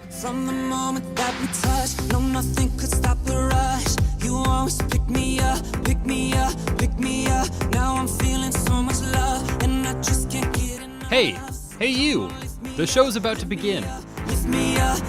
From the moment that we touched, no, nothing could stop the rush. You always pick me up, pick me up, pick me up. Now I'm feeling so much love, and I just can't get enough. Hey you! The show's about to begin. Lift me up,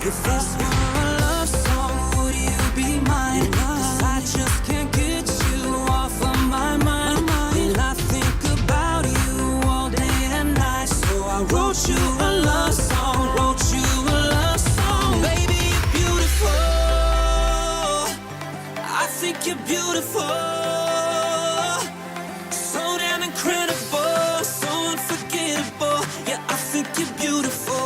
if this were a love song, would you be mine? 'Cause I just can't get you off of my mind. And I think about you all day and night. So I wrote you a love song, wrote you a love song. Baby, you're beautiful. I think you're beautiful. So damn incredible, so unforgettable. Yeah, I think you're beautiful.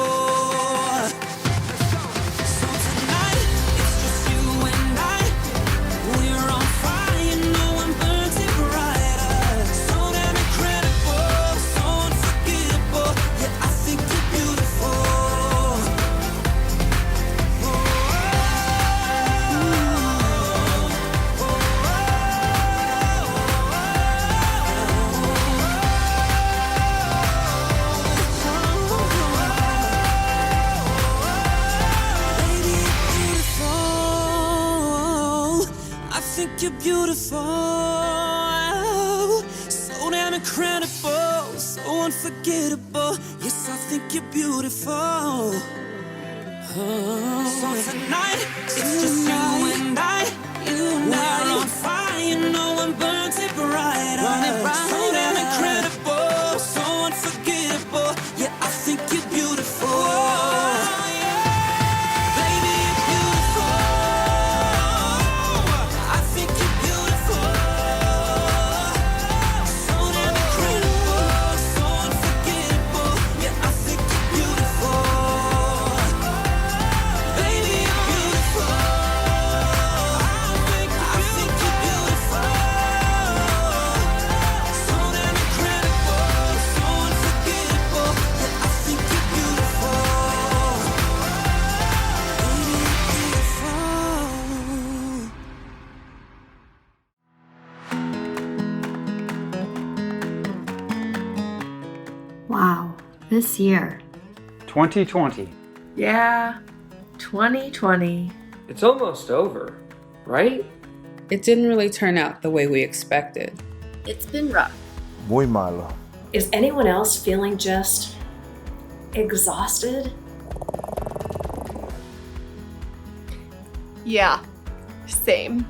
You're beautiful, so damn incredible, so unforgettable. Yes, I think you're beautiful. So tonight, it's just you and I. We're on fire, you know I'm burnt it brighter. So damn incredible, so unforgettable. Yeah, I think you're beautiful. Wow, this year. 2020. Yeah, 2020. It's almost over, right? It didn't really turn out the way we expected. It's been rough. Muy malo. Is anyone else feeling just exhausted? Yeah, same.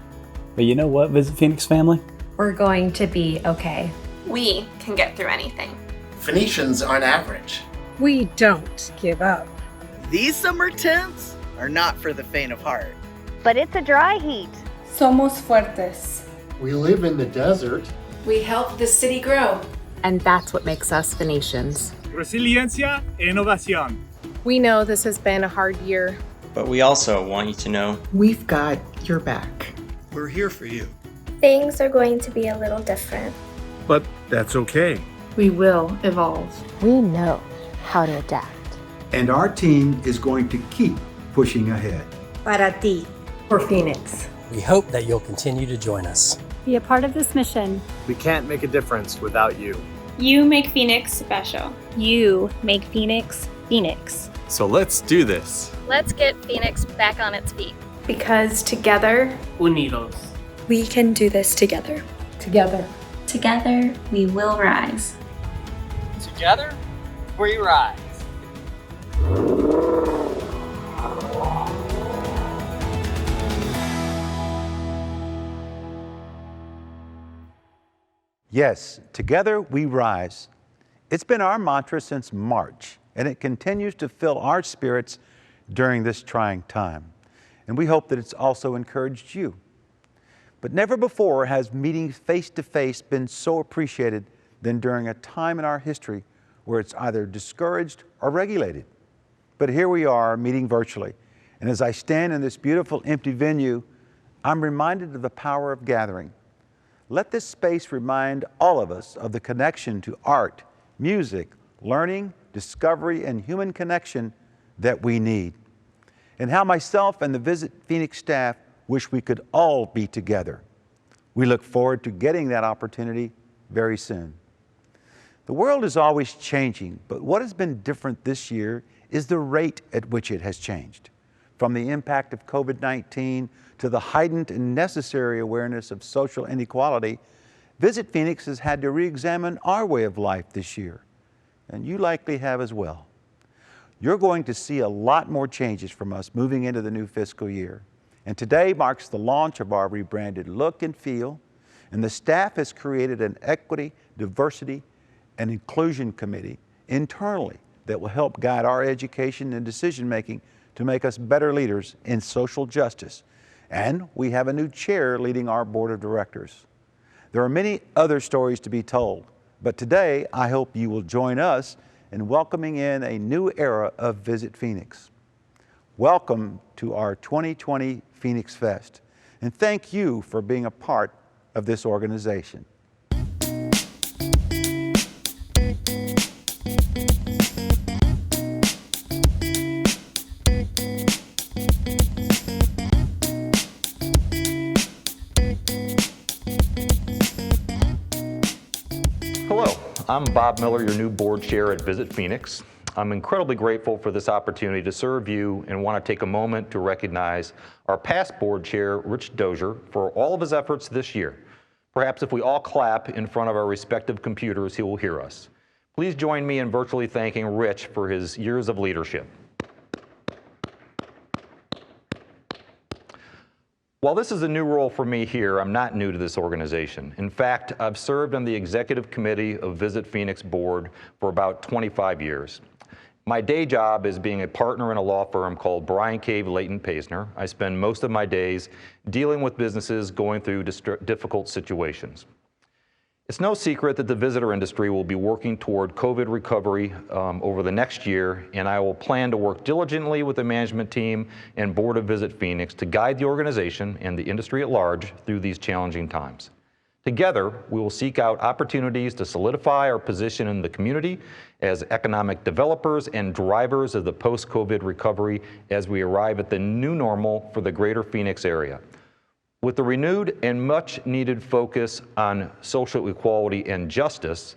But you know what, Visit Phoenix family? We're going to be okay. We can get through anything. Phoenicians aren't average. We don't give up. These summer temps are not for the faint of heart. But it's a dry heat. Somos fuertes. We live in the desert. We help the city grow. And that's what makes us Phoenicians. Resiliencia e innovación. We know this has been a hard year. But we also want you to know we've got your back. We're here for you. Things are going to be a little different. But that's okay. We will evolve. We know how to adapt. And our team is going to keep pushing ahead. Para ti. For Phoenix. We hope that you'll continue to join us. Be a part of this mission. We can't make a difference without you. You make Phoenix special. You make Phoenix, Phoenix. So let's do this. Let's get Phoenix back on its feet. Because together, unidos, we can do this together. Together. Together, we will rise. Together, we rise. Yes, together we rise. It's been our mantra since March, and it continues to fill our spirits during this trying time. And we hope that it's also encouraged you. But never before has meeting face-to-face been so appreciated than during a time in our history where it's either discouraged or regulated. But here we are meeting virtually, and as I stand in this beautiful empty venue, I'm reminded of the power of gathering. Let this space remind all of us of the connection to art, music, learning, discovery, and human connection that we need, and how myself and the Visit Phoenix staff wish we could all be together. We look forward to getting that opportunity very soon. The world is always changing, but what has been different this year is the rate at which it has changed. From the impact of COVID-19 to the heightened and necessary awareness of social inequality, Visit Phoenix has had to re-examine our way of life this year, and you likely have as well. You're going to see a lot more changes from us moving into the new fiscal year. And today marks the launch of our rebranded look and feel, and the staff has created an equity, diversity, and inclusion committee internally that will help guide our education and decision-making to make us better leaders in social justice. And we have a new chair leading our board of directors. There are many other stories to be told, but today I hope you will join us in welcoming in a new era of Visit Phoenix. Welcome to our 2020 Phoenix Fest, and thank you for being a part of this organization. Hello, I'm Bob Miller, your new board chair at Visit Phoenix. I'm incredibly grateful for this opportunity to serve you and want to take a moment to recognize our past board chair, Rich Dozier, for all of his efforts this year. Perhaps if we all clap in front of our respective computers, he will hear us. Please join me in virtually thanking Rich for his years of leadership. While this is a new role for me here, I'm not new to this organization. In fact, I've served on the executive committee of Visit Phoenix board for about 25 years. My day job is being a partner in a law firm called Bryan Cave Leighton Paisner. I spend most of my days dealing with businesses going through difficult situations. It's no secret that the visitor industry will be working toward COVID recovery over the next year, and I will plan to work diligently with the management team and board of Visit Phoenix to guide the organization and the industry at large through these challenging times. Together, we will seek out opportunities to solidify our position in the community as economic developers and drivers of the post-COVID recovery as we arrive at the new normal for the greater Phoenix area. With the renewed and much needed focus on social equality and justice,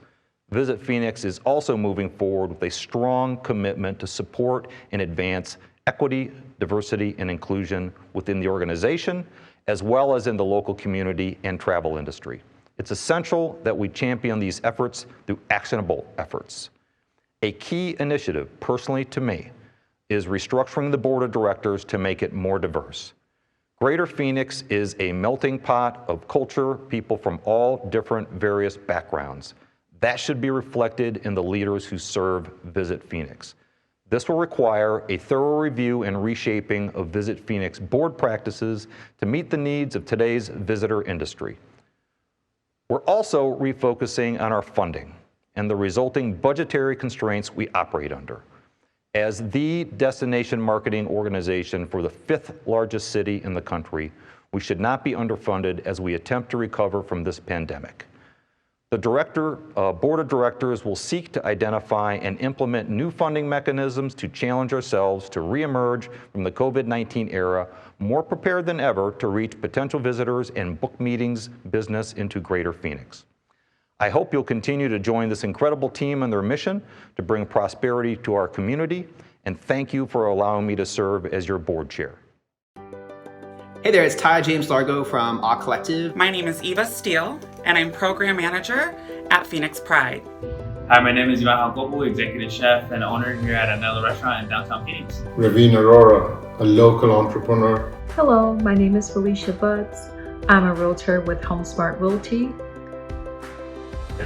Visit Phoenix is also moving forward with a strong commitment to support and advance equity, diversity, and inclusion within the organization, as well as in the local community and travel industry. It's essential that we champion these efforts through actionable efforts. A key initiative, personally to me, is restructuring the board of directors to make it more diverse. Greater Phoenix is a melting pot of culture, people from all different various backgrounds. That should be reflected in the leaders who serve Visit Phoenix. This will require a thorough review and reshaping of Visit Phoenix board practices to meet the needs of today's visitor industry. We're also refocusing on our funding and the resulting budgetary constraints we operate under. As the destination marketing organization for the 5th largest city in the country, we should not be underfunded as we attempt to recover from this pandemic. The board of directors will seek to identify and implement new funding mechanisms to challenge ourselves to reemerge from the COVID-19 era more prepared than ever to reach potential visitors and book meetings business into Greater Phoenix. I hope you'll continue to join this incredible team in their mission to bring prosperity to our community, and thank you for allowing me to serve as your board chair. Hey there, it's Ty James Largo from Awe Collective. My name is Eva Steele, and I'm program manager at Phoenix Pride. Hi, my name is Ivan Halkopu, executive chef and owner here at Anello Restaurant in downtown Phoenix. Raveen Arora, a local entrepreneur. Hello, my name is Felicia Butts. I'm a realtor with HomeSmart Realty.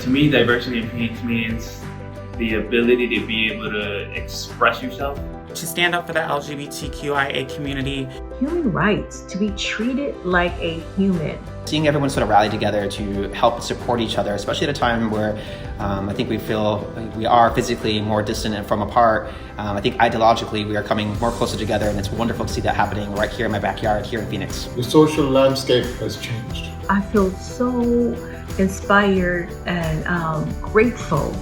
To me, diversity in Phoenix means the ability to be able to express yourself. To stand up for the LGBTQIA community. Human rights, to be treated like a human. Seeing everyone sort of rally together to help support each other, especially at a time where I think we feel we are physically more distant and from apart. I think ideologically we are coming more closer together, and it's wonderful to see that happening right here in my backyard here in Phoenix. The social landscape has changed. I feel so inspired and grateful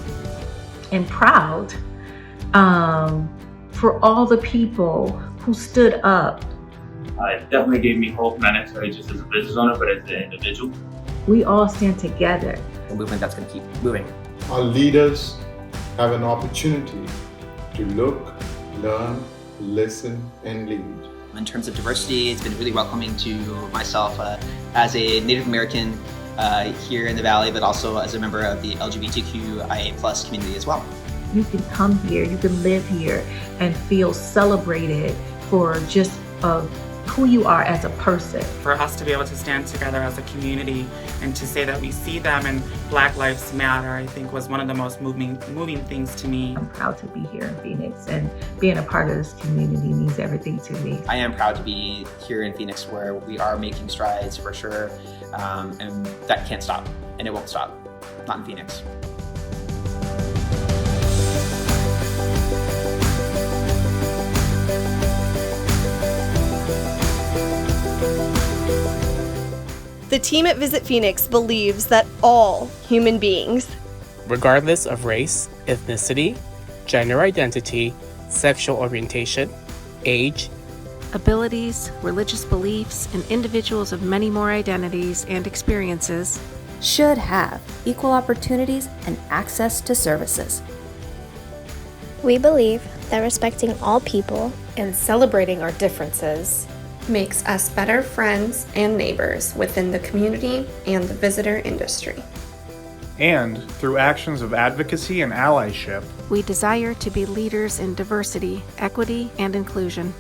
and proud for all the people who stood up. It definitely gave me hope, not necessarily just as a business owner, but as an individual. We all stand together. A movement that's going to keep moving. Our leaders have an opportunity to look, learn, listen, and lead. In terms of diversity, it's been really welcoming to myself as a Native American here in the Valley, but also as a member of the LGBTQIA+ community as well. You can come here, you can live here and feel celebrated for just who you are as a person. For us to be able to stand together as a community and to say that we see them and Black Lives Matter, I think was one of the most moving things to me. I'm proud to be here in Phoenix, and being a part of this community means everything to me. I am proud to be here in Phoenix where we are making strides for sure, and that can't stop, and it won't stop, not in Phoenix. The team at Visit Phoenix believes that all human beings, regardless of race, ethnicity, gender identity, sexual orientation, age, abilities, religious beliefs, and individuals of many more identities and experiences, should have equal opportunities and access to services. We believe that respecting all people and celebrating our differences makes us better friends and neighbors within the community and the visitor industry. And through actions of advocacy and allyship, we desire to be leaders in diversity, equity, and inclusion.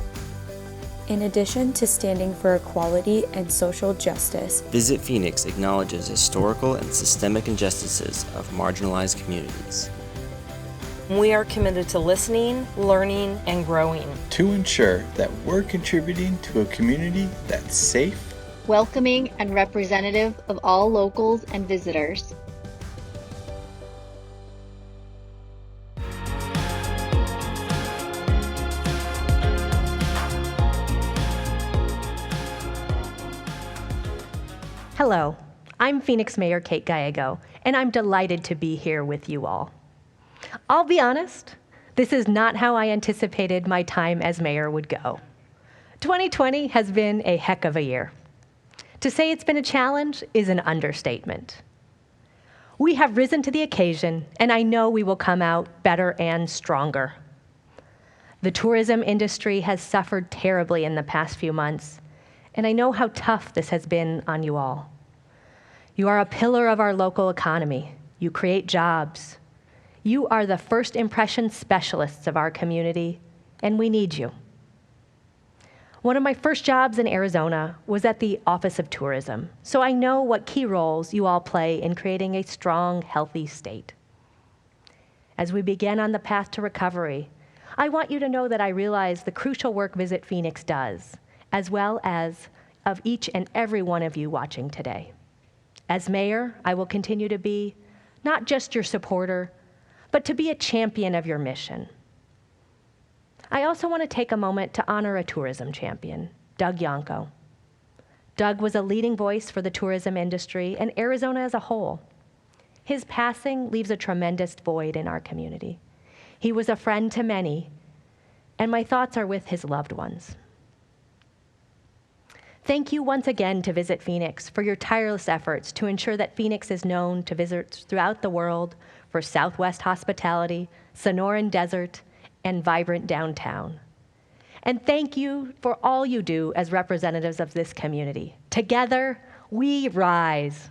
In addition to standing for equality and social justice, Visit Phoenix acknowledges historical and systemic injustices of marginalized communities. We are committed to listening, learning, and growing to ensure that we're contributing to a community that's safe, welcoming, and representative of all locals and visitors. Hello, I'm Phoenix Mayor Kate Gallego, and I'm delighted to be here with you all. I'll be honest, this is not how I anticipated my time as mayor would go. 2020 has been a heck of a year. To say it's been a challenge is an understatement. We have risen to the occasion, and I know we will come out better and stronger. The tourism industry has suffered terribly in the past few months, and I know how tough this has been on you all. You are a pillar of our local economy. You create jobs. You are the first impression specialists of our community, and we need you. One of my first jobs in Arizona was at the Office of Tourism, so I know what key roles you all play in creating a strong, healthy state. As we begin on the path to recovery, I want you to know that I realize the crucial work Visit Phoenix does, as well as of each and every one of you watching today. As mayor, I will continue to be not just your supporter, but to be a champion of your mission. I also want to take a moment to honor a tourism champion, Doug Yonko. Doug was a leading voice for the tourism industry and Arizona as a whole. His passing leaves a tremendous void in our community. He was a friend to many, and my thoughts are with his loved ones. Thank you once again to Visit Phoenix for your tireless efforts to ensure that Phoenix is known to visitors throughout the world for Southwest hospitality, Sonoran Desert, and vibrant downtown. And thank you for all you do as representatives of this community. Together, we rise.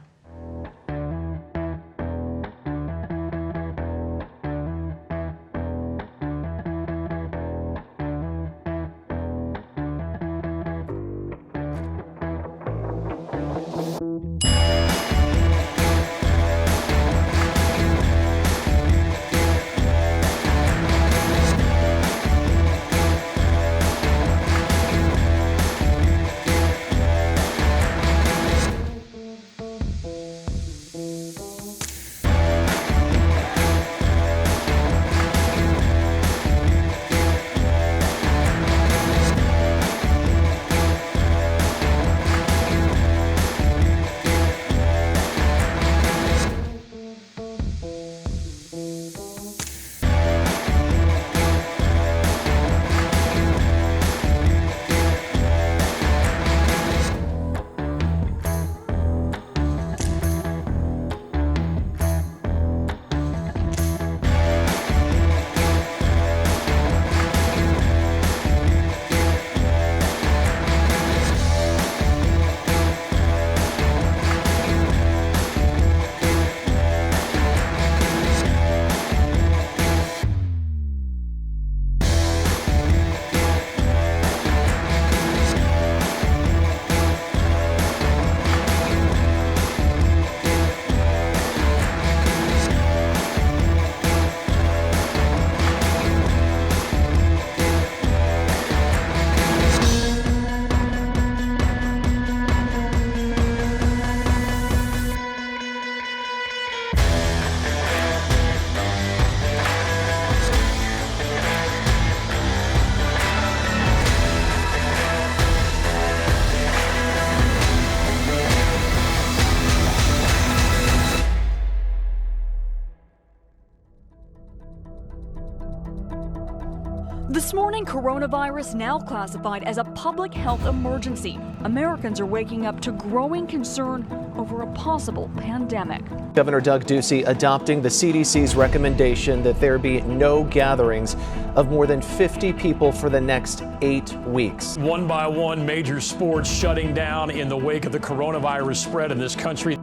Fighting coronavirus now classified as a public health emergency, Americans are waking up to growing concern over a possible pandemic. Governor Doug Ducey adopting the CDC's recommendation that there be no gatherings of more than 50 people for the next 8 weeks. One by one, major sports shutting down in the wake of the coronavirus spread in this country.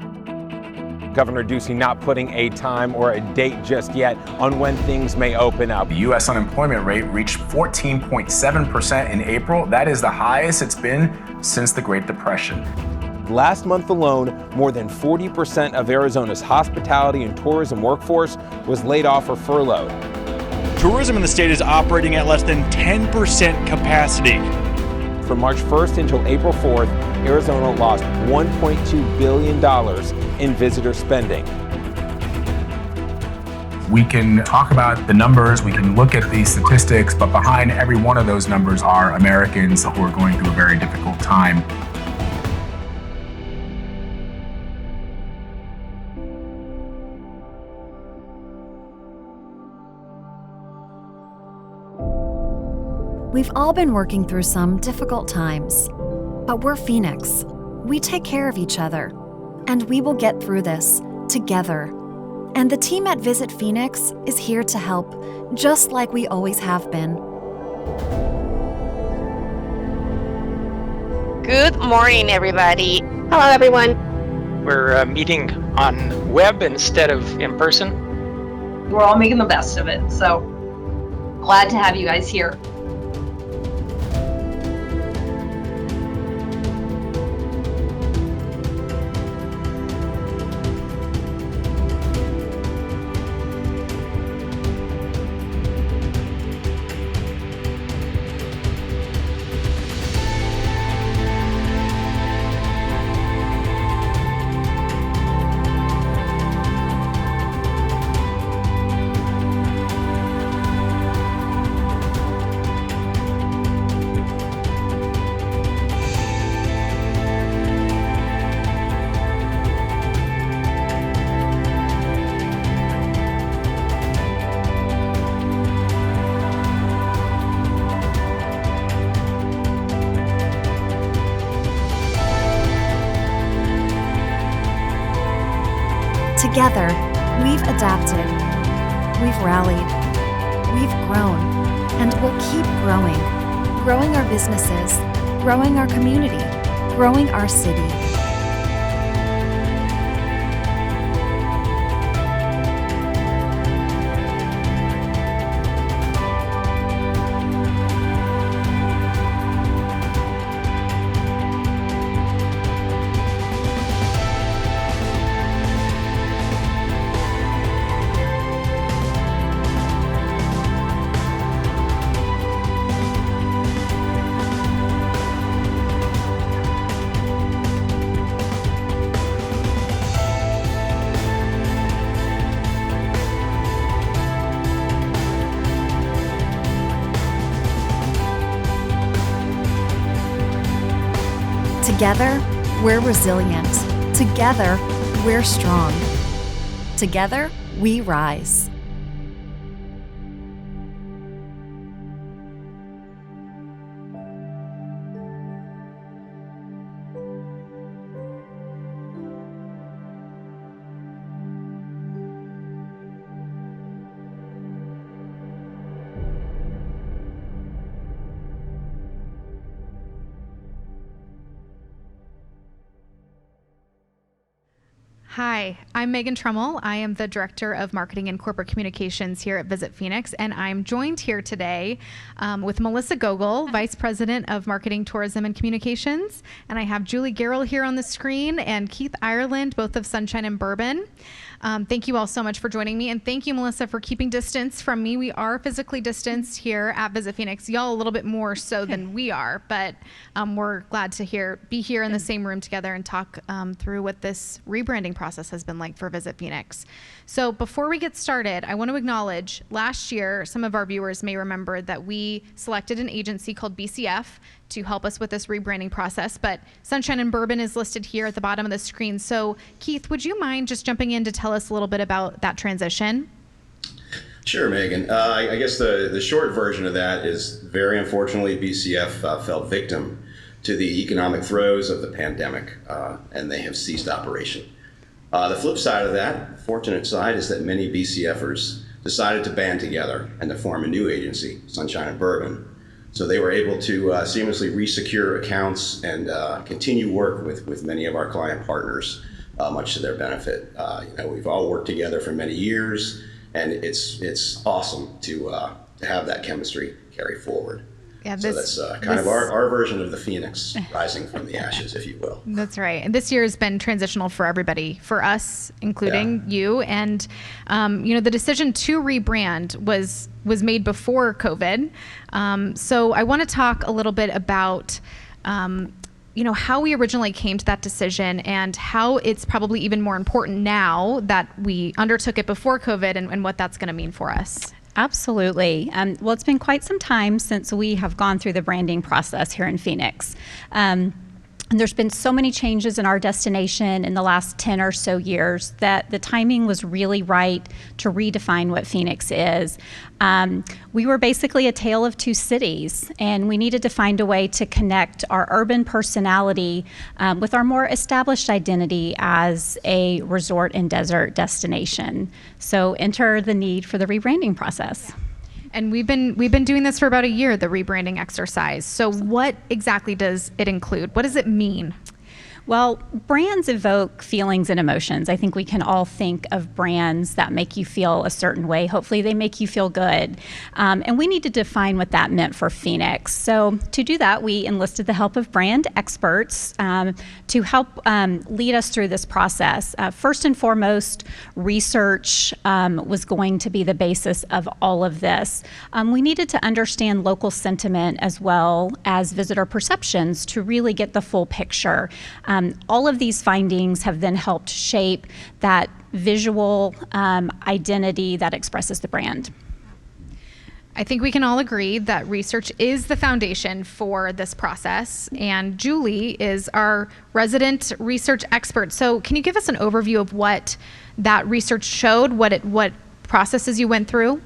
Governor Ducey not putting a time or a date just yet on when things may open up. The U.S. unemployment rate reached 14.7% in April. That is the highest it's been since the Great Depression. Last month alone, more than 40% of Arizona's hospitality and tourism workforce was laid off or furloughed. Tourism in the state is operating at less than 10% capacity. From March 1st until April 4th, Arizona lost $1.2 billion in visitor spending. We can talk about the numbers, we can look at these statistics, but behind every one of those numbers are Americans who are going through a very difficult time. We've all been working through some difficult times, but we're Phoenix. We take care of each other, and we will get through this together. And the team at Visit Phoenix is here to help, just like we always have been. Good morning, everybody. Hello, everyone. We're meeting on web instead of in person. We're all making the best of it, so glad to have you guys here. Together, we've adapted, we've rallied, we've grown, and we'll keep growing. Growing our businesses, growing our community, growing our city. Together, we're resilient. Together, we're strong. Together, we rise. Hi, I'm Megan Trummel. I am the Director of Marketing and Corporate Communications here at Visit Phoenix, and I'm joined here today with Melissa Gogol, Vice President of Marketing, Tourism, and Communications, and I have Julie Garrell here on the screen, and Keith Ireland, both of Sunshine and Bourbon. Thank you all so much for joining me, and thank you, Melissa, for keeping distance from me. We are physically distanced here at Visit Phoenix. Y'all a little bit more so than we are, but we're glad to be here in the same room together and talk through what this rebranding process has been like for Visit Phoenix. So before we get started, I want to acknowledge last year, some of our viewers may remember that we selected an agency called BCF to help us with this rebranding process, but Sunshine and Bourbon is listed here at the bottom of the screen. So Keith, would you mind just jumping in to tell us a little bit about that transition? Sure, Megan. I guess the short version of that is, very unfortunately, BCF fell victim to the economic throes of the pandemic, and they have ceased operation. The flip side of that, fortunate side, is that many BCFers decided to band together and to form a new agency, Sunshine and Bourbon. So they were able to seamlessly resecure accounts and continue work with many of our client partners, much to their benefit. We've all worked together for many years, and it's awesome to have that chemistry carry forward. Yeah, so that's kind of our version of the phoenix rising from the ashes, if you will. That's right. And this year has been transitional for everybody, for us, including you. And, the decision to rebrand was made before COVID. So I want to talk a little bit about, how we originally came to that decision and how it's probably even more important now that we undertook it before COVID and what that's going to mean for us. Absolutely. Well, it's been quite some time since we have gone through the branding process here in Phoenix. And there's been so many changes in our destination in the last 10 or so years that the timing was really right to redefine what Phoenix is. We were basically a tale of two cities, and we needed to find a way to connect our urban personality with our more established identity as a resort and desert destination. So enter the need for the rebranding process. And we've been doing this for about a year, the rebranding exercise. So what exactly does it include? What does it mean? Well, brands evoke feelings and emotions. I think we can all think of brands that make you feel a certain way. Hopefully they make you feel good. And we need to define what that meant for Phoenix. So to do that, we enlisted the help of brand experts to help lead us through this process. First and foremost, research was going to be the basis of all of this. We needed to understand local sentiment as well as visitor perceptions to really get the full picture. All of these findings have then helped shape that visual identity that expresses the brand. I think we can all agree that research is the foundation for this process, and Julie is our resident research expert. So can you give us an overview of what that research showed, what processes you went through?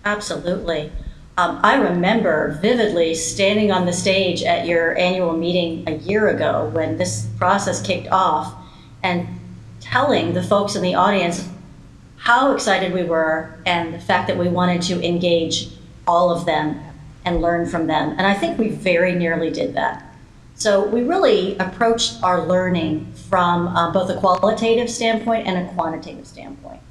Absolutely. I remember vividly standing on the stage at your annual meeting a year ago when this process kicked off and telling the folks in the audience how excited we were and the fact that we wanted to engage all of them and learn from them. And I think we very nearly did that. So we really approached our learning from both a qualitative standpoint and a quantitative standpoint.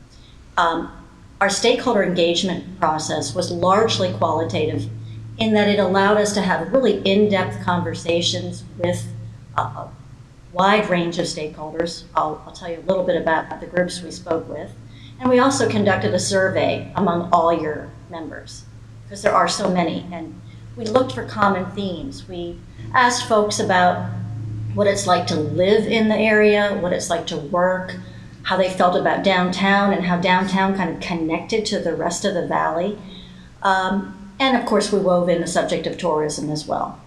Our stakeholder engagement process was largely qualitative in that it allowed us to have really in-depth conversations with a wide range of stakeholders. I'll tell you a little bit about the groups we spoke with. And we also conducted a survey among all your members, because there are so many. And we looked for common themes. We asked folks about what it's like to live in the area, what it's like to work, how they felt about downtown and how downtown kind of connected to the rest of the valley. And of course, we wove in the subject of tourism as well.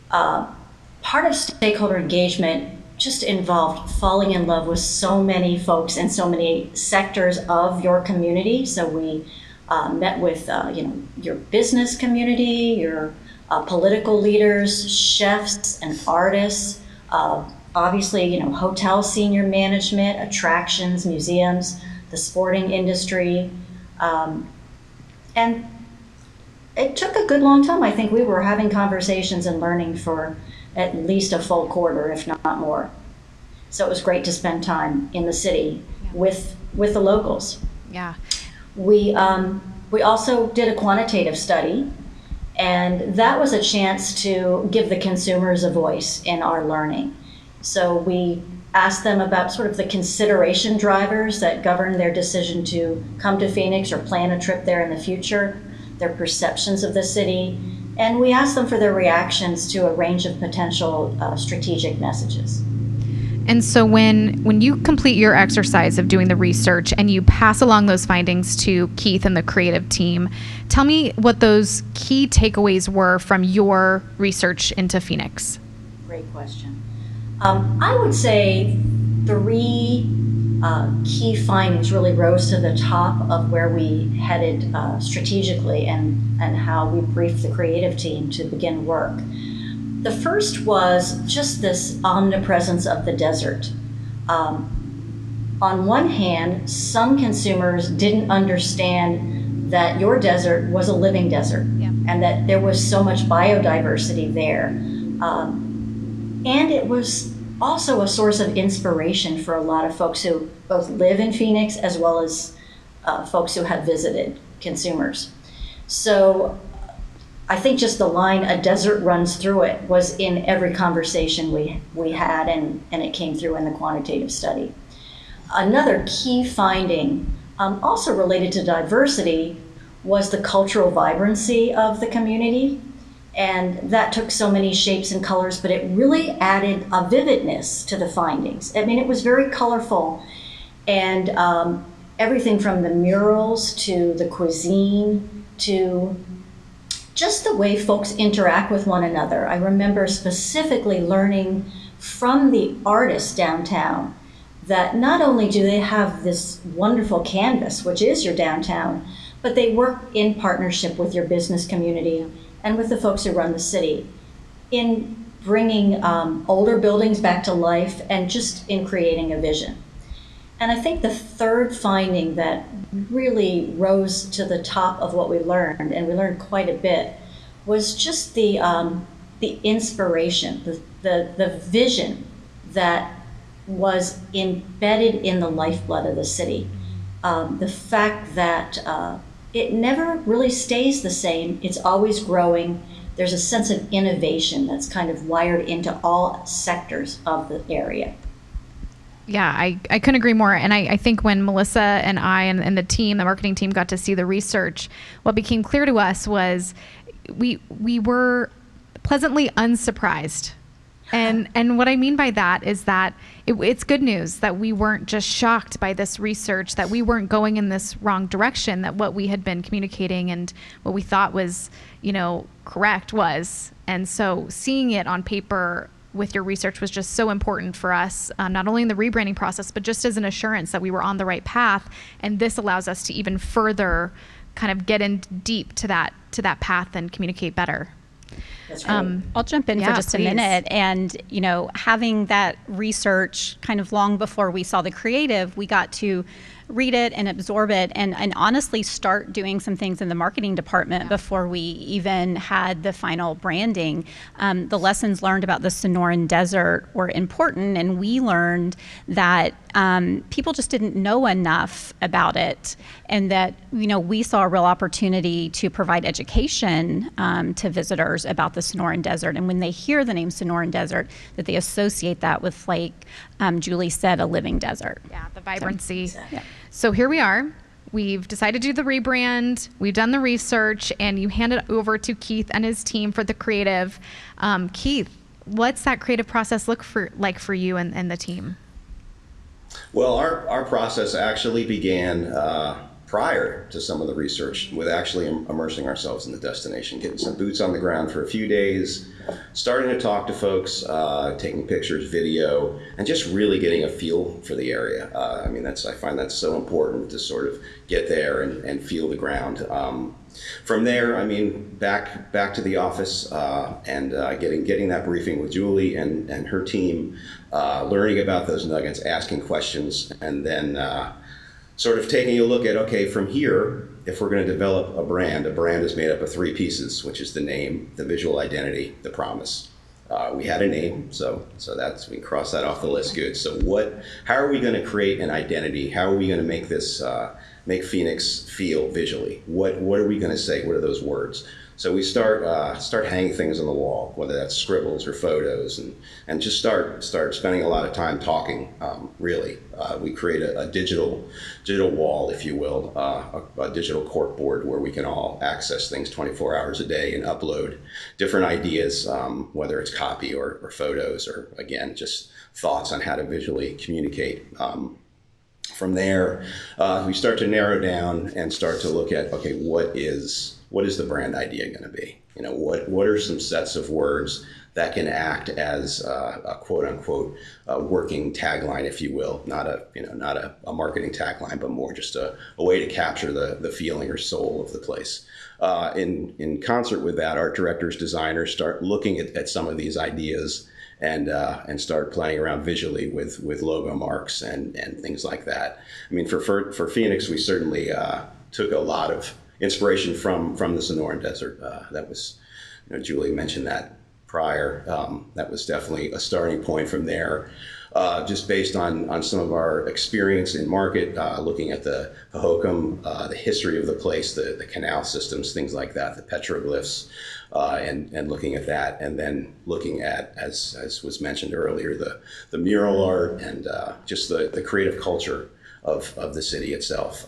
Part of stakeholder engagement just involved falling in love with so many folks in so many sectors of your community. So we met with your business community, your political leaders, chefs and artists, obviously, hotel senior management, attractions, museums, the sporting industry. And it took a good long time. I think we were having conversations and learning for at least a full quarter, if not more. So it was great to spend time in the city with the locals. Yeah. We also did a quantitative study, and that was a chance to give the consumers a voice in our learning. So we asked them about sort of the consideration drivers that govern their decision to come to Phoenix or plan a trip there in the future, their perceptions of the city, and we asked them for their reactions to a range of potential strategic messages. And so when you complete your exercise of doing the research and you pass along those findings to Keith and the creative team, tell me what those key takeaways were from your research into Phoenix. Great question. I would say 3 key findings really rose to the top of where we headed strategically and how we briefed the creative team to begin work. The first was just this omnipresence of the desert. On one hand, some consumers didn't understand that your desert was a living desert, and that there was so much biodiversity there. And it was also a source of inspiration for a lot of folks who both live in Phoenix as well as folks who have visited consumers. So I think just the line, "a desert runs through it," was in every conversation we had, and it came through in the quantitative study. Another key finding, also related to diversity, was the cultural vibrancy of the community. And that took so many shapes and colors, but it really added a vividness to the findings. I mean, it was very colorful, and everything from the murals to the cuisine to just the way folks interact with one another. I remember specifically learning from the artists downtown that not only do they have this wonderful canvas, which is your downtown, but they work in partnership with your business community and with the folks who run the city in bringing older buildings back to life and just in creating a vision. And I think the third finding that really rose to the top of what we learned, and we learned quite a bit, was just the inspiration, the vision that was embedded in the lifeblood of the city. The fact that it never really stays the same. It's always growing. There's a sense of innovation that's kind of wired into all sectors of the area. Yeah, I couldn't agree more. And I think when Melissa and I and the team, the marketing team, got to see the research, what became clear to us was we were pleasantly unsurprised. And what I mean by that is that it's good news that we weren't just shocked by this research, that we weren't going in this wrong direction, that what we had been communicating and what we thought was, correct was. And so seeing it on paper with your research was just so important for us, not only in the rebranding process, but just as an assurance that we were on the right path. And this allows us to even further kind of get in deep to that path and communicate better. I'll jump in for just a minute. And, having that research kind of long before we saw the creative, we got to read it and absorb it and honestly start doing some things in the marketing department before we even had the final branding. The lessons learned about the Sonoran Desert were important, and we learned that people just didn't know enough about it, and that we saw a real opportunity to provide education to visitors about the Sonoran Desert. And when they hear the name Sonoran Desert, that they associate that with, like Julie said, a living desert. Yeah, the vibrancy. So here we are. We've decided to do the rebrand. We've done the research, and you hand it over to Keith and his team for the creative. Keith, what's that creative process like for you and the team? Well, our process actually began prior to some of the research with actually immersing ourselves in the destination, getting some boots on the ground for a few days, starting to talk to folks, taking pictures, video, and just really getting a feel for the area. I find that's so important to sort of get there and feel the ground. From there, back to the office and getting that briefing with Julie and her team, learning about those nuggets, asking questions, and then sort of taking a look at, okay, from here, if we're going to develop a brand is made up of three pieces, which is the name, the visual identity, the promise. We had a name, so we can cross that off the list. Good. So how are we going to create an identity? How are we going to make this make Phoenix feel visually? What are we going to say? What are those words? So we start hanging things on the wall, whether that's scribbles or photos, and just start spending a lot of time talking. Really, we create a digital wall, if you will, a digital cork board where we can all access things 24 hours a day and upload different ideas, whether it's copy or photos, or again just thoughts on how to visually communicate. From there, we start to narrow down and start to look at, okay, what is the brand idea going to be? What are some sets of words that can act as a quote unquote working tagline, if you will, not a marketing tagline, but more just a way to capture the feeling or soul of the place. In concert with that, art directors, designers start looking at some of these ideas and start playing around visually with logo marks and things like that. I mean, for Phoenix, we certainly took a lot of inspiration from the Sonoran Desert. That was, Julie mentioned that prior. That was definitely a starting point from there. Just based on some of our experience in market, looking at the Hohokam, the history of the place, the canal systems, things like that, the petroglyphs, and looking at that, and then looking at, as was mentioned earlier, the mural art and just the creative culture of the city itself,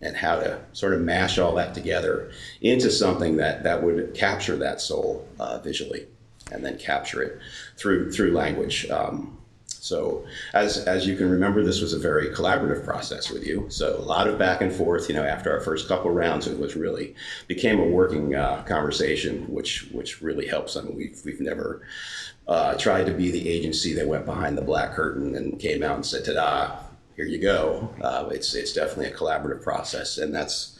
and how to sort of mash all that together into something that would capture that soul visually, and then capture it through language. So as you can remember, this was a very collaborative process with you. So a lot of back and forth. After our first couple rounds, it was really became a working conversation, which really helps. I mean, we've never tried to be the agency that went behind the black curtain and came out and said, "Ta-da, here you go." It's definitely a collaborative process, and that's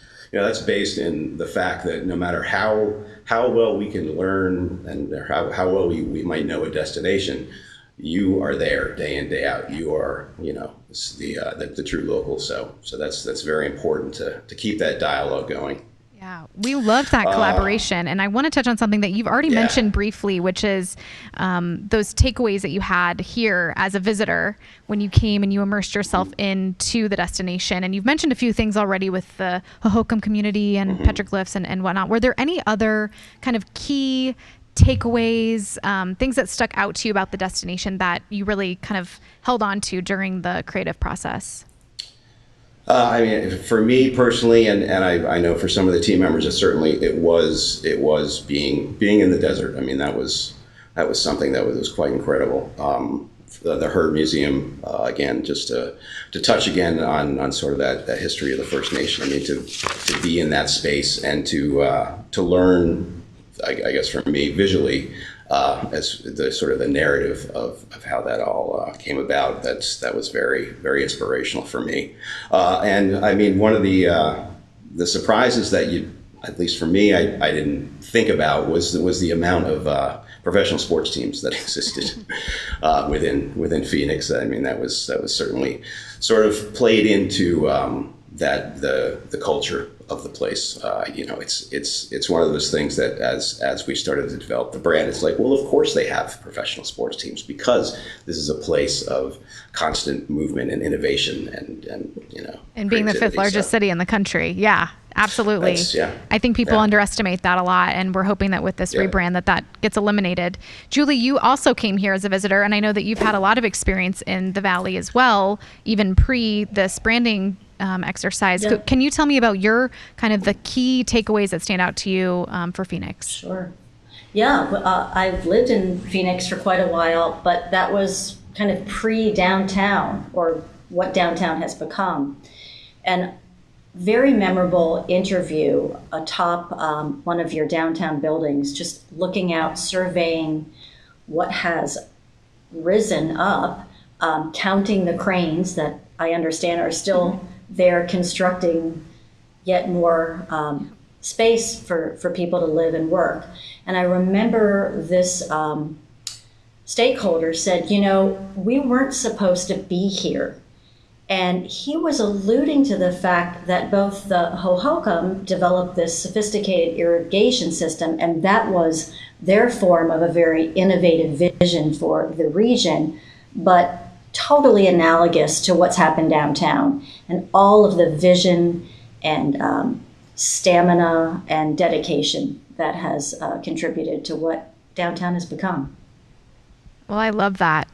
based in the fact that no matter how well we can learn and how well we might know a destination, you are there day in, day out. You are, the true local. So that's very important to keep that dialogue going. Yeah, we love that collaboration. And I want to touch on something that you've already mentioned briefly, which is those takeaways that you had here as a visitor when you came and you immersed yourself into the destination. And you've mentioned a few things already with the Hohokam community and petroglyphs and whatnot. Were there any other kind of key takeaways, things that stuck out to you about the destination that you really kind of held on to during the creative process? I mean, for me personally, and I know for some of the team members, it was being in the desert. I mean, that was something that was quite incredible. The Herd Museum, again, just to touch again on sort of that history of the First Nation. I mean, to be in that space and to learn, I guess for me, visually, as the sort of the narrative of how that all came about. That was very, very inspirational for me. And I mean, one of the surprises that at least for me, I didn't think about was the amount of professional sports teams that existed within Phoenix. I mean, that was certainly sort of played into that the culture of the place. It's one of those things that as we started to develop the brand, it's like, well, of course they have professional sports teams, because this is a place of constant movement and innovation and being the fifth largest city in the country. Yeah, absolutely. I think people underestimate that a lot, and we're hoping that with this rebrand that gets eliminated. Julie, you also came here as a visitor, and I know that you've had a lot of experience in the Valley as well, even pre this branding exercise. Yeah. Can you tell me about your kind of the key takeaways that stand out to you for Phoenix? Sure. Yeah, I've lived in Phoenix for quite a while, but that was kind of pre-downtown, or what downtown has become. And very memorable interview atop one of your downtown buildings, just looking out, surveying what has risen up, counting the cranes that I understand are still there, constructing yet more space for people to live and work. And I remember this stakeholder said, we weren't supposed to be here. And he was alluding to the fact that both the Hohokam developed this sophisticated irrigation system, and that was their form of a very innovative vision for the region, but totally analogous to what's happened downtown, and all of the vision and stamina and dedication that has contributed to what downtown has become. Well, I love that.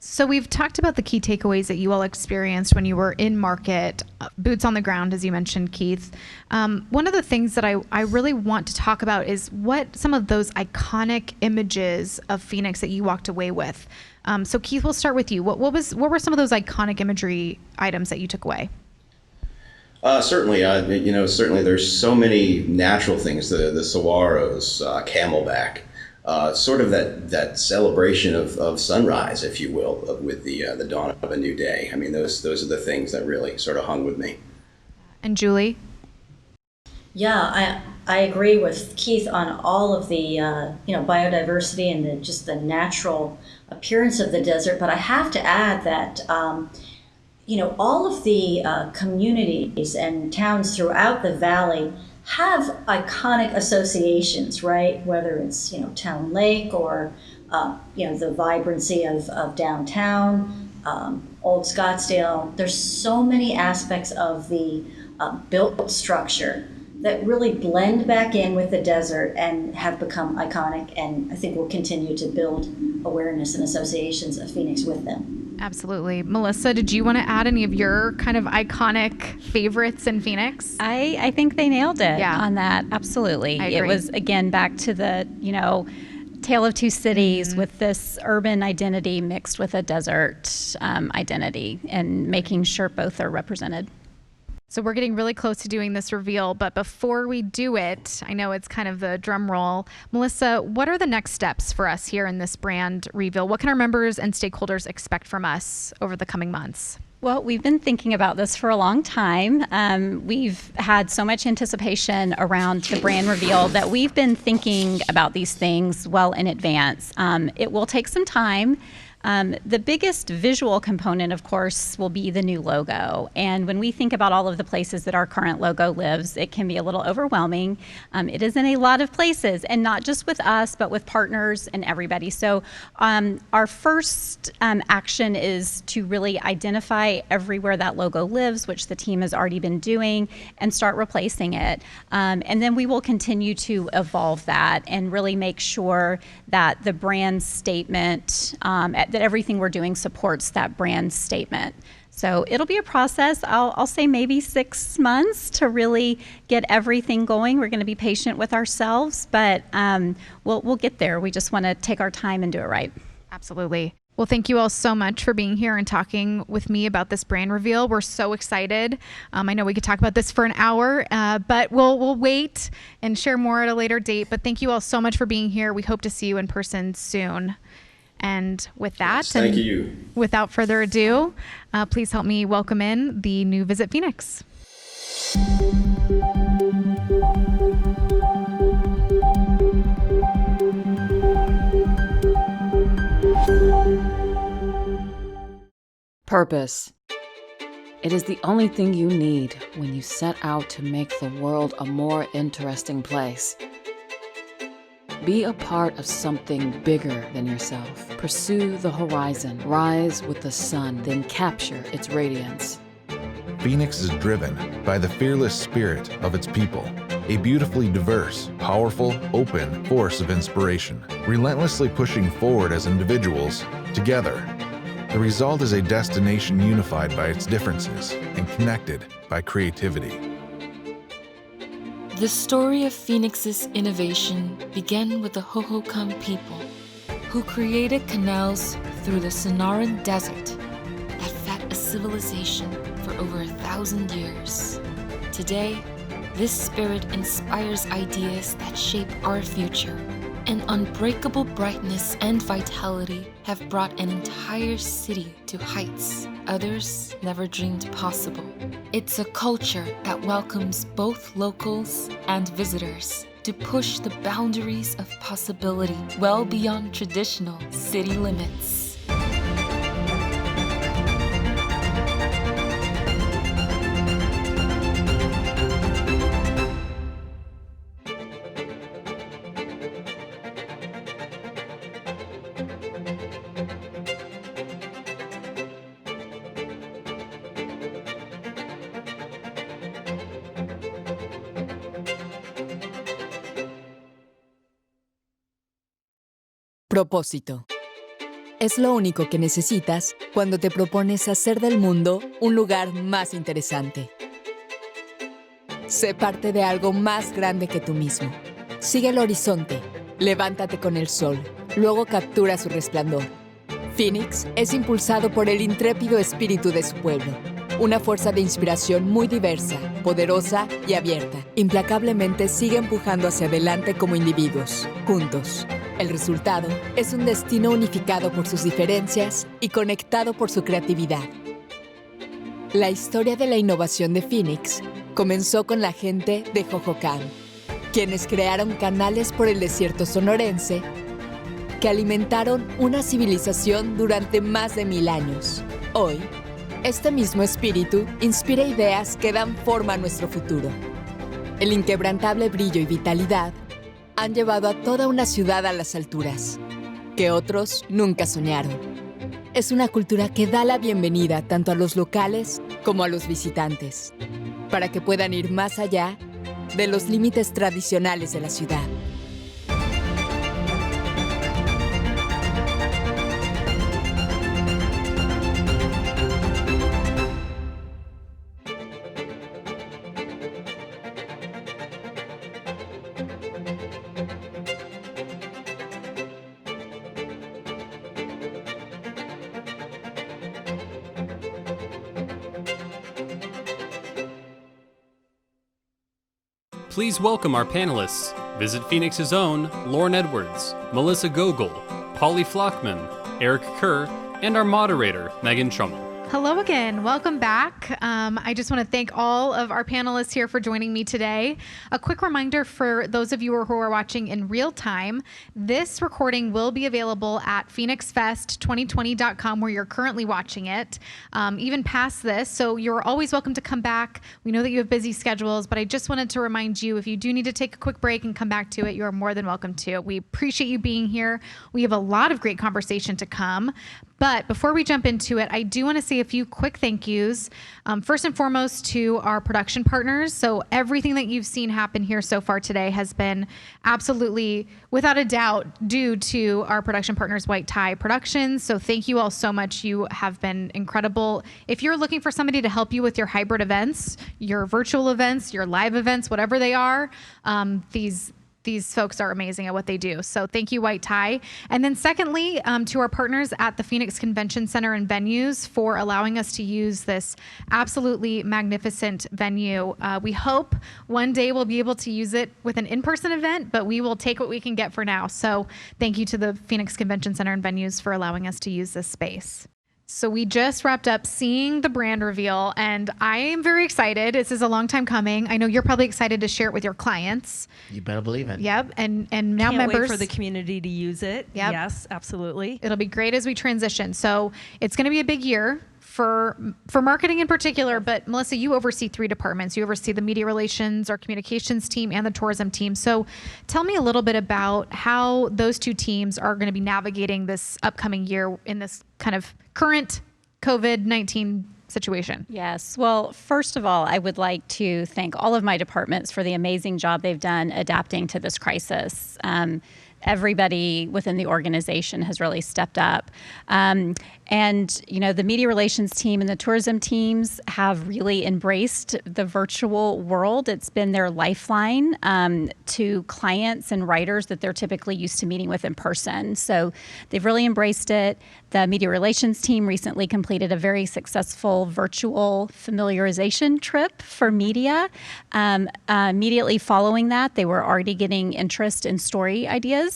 So we've talked about the key takeaways that you all experienced when you were in market, boots on the ground, as you mentioned, Keith. One of the things that I really want to talk about is what some of those iconic images of Phoenix that you walked away with. So Keith, we'll start with you. What were some of those iconic imagery items that you took away? Certainly, certainly there's so many natural things, the saguaros, camelback, sort of that celebration of sunrise, if you will, with the dawn of a new day. I mean, those are the things that really sort of hung with me. And Julie? Yeah, I agree with Keith on all of the biodiversity and just the natural appearance of the desert. But I have to add that all of the communities and towns throughout the valley have iconic associations, right? Whether it's Town Lake or the vibrancy of downtown, Old Scottsdale. There's so many aspects of the built structure that really blend back in with the desert and have become iconic, and I think will continue to build awareness and associations of Phoenix with them. Absolutely. Melissa, did you want to add any of your kind of iconic favorites in Phoenix? I think they nailed it on that. Absolutely. I agree. It was, again, back to the, Tale of Two Cities with this urban identity mixed with a desert identity, and making sure both are represented. So we're getting really close to doing this reveal, but before we do it, I know it's kind of the drum roll. Melissa, what are the next steps for us here in this brand reveal? What can our members and stakeholders expect from us over the coming months? Well, we've been thinking about this for a long time. We've had so much anticipation around the brand reveal that we've been thinking about these things well in advance. It will take some time. The biggest visual component, of course, will be the new logo. And when we think about all of the places that our current logo lives, it can be a little overwhelming. It is in a lot of places, and not just with us, but with partners and everybody. So our first action is to really identify everywhere that logo lives, which the team has already been doing, and start replacing it. And then we will continue to evolve that and really make sure that the brand statement, that everything we're doing supports that brand statement. So it'll be a process. I'll say maybe 6 months to really get everything going. We're going to be patient with ourselves, but we'll get there. We just want to take our time and do it right. Absolutely. Well, thank you all so much for being here and talking with me about this brand reveal. We're so excited. I know we could talk about this for an hour, but we'll wait and share more at a later date. But thank you all so much for being here. We hope to see you in person soon. And with that, yes, thank you. Without further ado, please help me welcome in the new Visit Phoenix. Purpose. It is the only thing you need when you set out to make the world a more interesting place. Be a part of something bigger than yourself. Pursue the horizon. Rise with the sun, then capture its radiance. Phoenix is driven by the fearless spirit of its people. A beautifully diverse, powerful, open force of inspiration, relentlessly pushing forward as individuals, together. The result is a destination unified by its differences and connected by creativity. The story of Phoenix's innovation began with the Hohokam people, who created canals through the Sonoran Desert that fed a civilization for over 1,000 years. Today, this spirit inspires ideas that shape our future. An unbreakable brightness and vitality have brought an entire city to heights others never dreamed possible. It's a culture that welcomes both locals and visitors to push the boundaries of possibility well beyond traditional city limits. Propósito. Es lo único que necesitas cuando te propones hacer del mundo un lugar más interesante. Sé parte de algo más grande que tú mismo. Sigue el horizonte, levántate con el sol, luego captura su resplandor. Phoenix es impulsado por el intrépido espíritu de su pueblo. Una fuerza de inspiración muy diversa, poderosa y abierta. Implacablemente sigue empujando hacia adelante como individuos, juntos. El resultado es un destino unificado por sus diferencias y conectado por su creatividad. La historia de la innovación de Phoenix comenzó con la gente de Hohokam, quienes crearon canales por el desierto sonorense que alimentaron una civilización durante más de 1000 años. Hoy, este mismo espíritu inspira ideas que dan forma a nuestro futuro. El inquebrantable brillo y vitalidad han llevado a toda una ciudad a las alturas, que otros nunca soñaron. Es una cultura que da la bienvenida tanto a los locales como a los visitantes, para que puedan ir más allá de los límites tradicionales de la ciudad. Please welcome our panelists. Visit Phoenix's own Lauren Edwards, Melissa Gogol, Polly Flockman, Eric Kerr, and our moderator, Megan Trummel. Hello again. Welcome back. I just want to thank all of our panelists here for joining me today. A quick reminder for those of you who are watching in real time, this recording will be available at phoenixfest2020.com where you're currently watching it, even past this. So you're always welcome to come back. We know that you have busy schedules, but I just wanted to remind you, if you do need to take a quick break and come back to it, you are more than welcome to. We appreciate you being here. We have a lot of great conversation to come. But before we jump into it, I do want to say a few quick thank yous. First and foremost to our production partners. So everything that you've seen happen here so far today has been absolutely, without a doubt, due to our production partners, White Tie Productions. So thank you all so much. You have been incredible. If you're looking for somebody to help you with your hybrid events, your virtual events, your live events, whatever they are, these folks are amazing at what they do. So thank you, White Tie. And then secondly, to our partners at the Phoenix Convention Center and Venues for allowing us to use this absolutely magnificent venue. We hope one day we'll be able to use it with an in-person event, but we will take what we can get for now. So thank you to the Phoenix Convention Center and Venues for allowing us to use this space. So we just wrapped up seeing the brand reveal, and I am very excited. This is a long time coming. I know you're probably excited to share it with your clients. You better believe it. Yep, and now Can't members. wait for the community to use it. Yep. Yes, absolutely. It'll be great as we transition. So it's going to be a big year for marketing in particular, but Melissa, you oversee 3 departments. You oversee the media relations, our communications team, and the tourism team. So tell me a little bit about how those 2 teams are going to be navigating this upcoming year in this kind of current COVID-19 situation. Yes. Well, first of all, I would like to thank all of my departments for the amazing job they've done adapting to this crisis. Everybody within the organization has really stepped up. And, you know, the media relations team and the tourism teams have really embraced the virtual world. It's been their lifeline to clients and writers that they're typically used to meeting with in person. So they've really embraced it. The media relations team recently completed a very successful virtual familiarization trip for media. Immediately following that, they were already getting interest in story ideas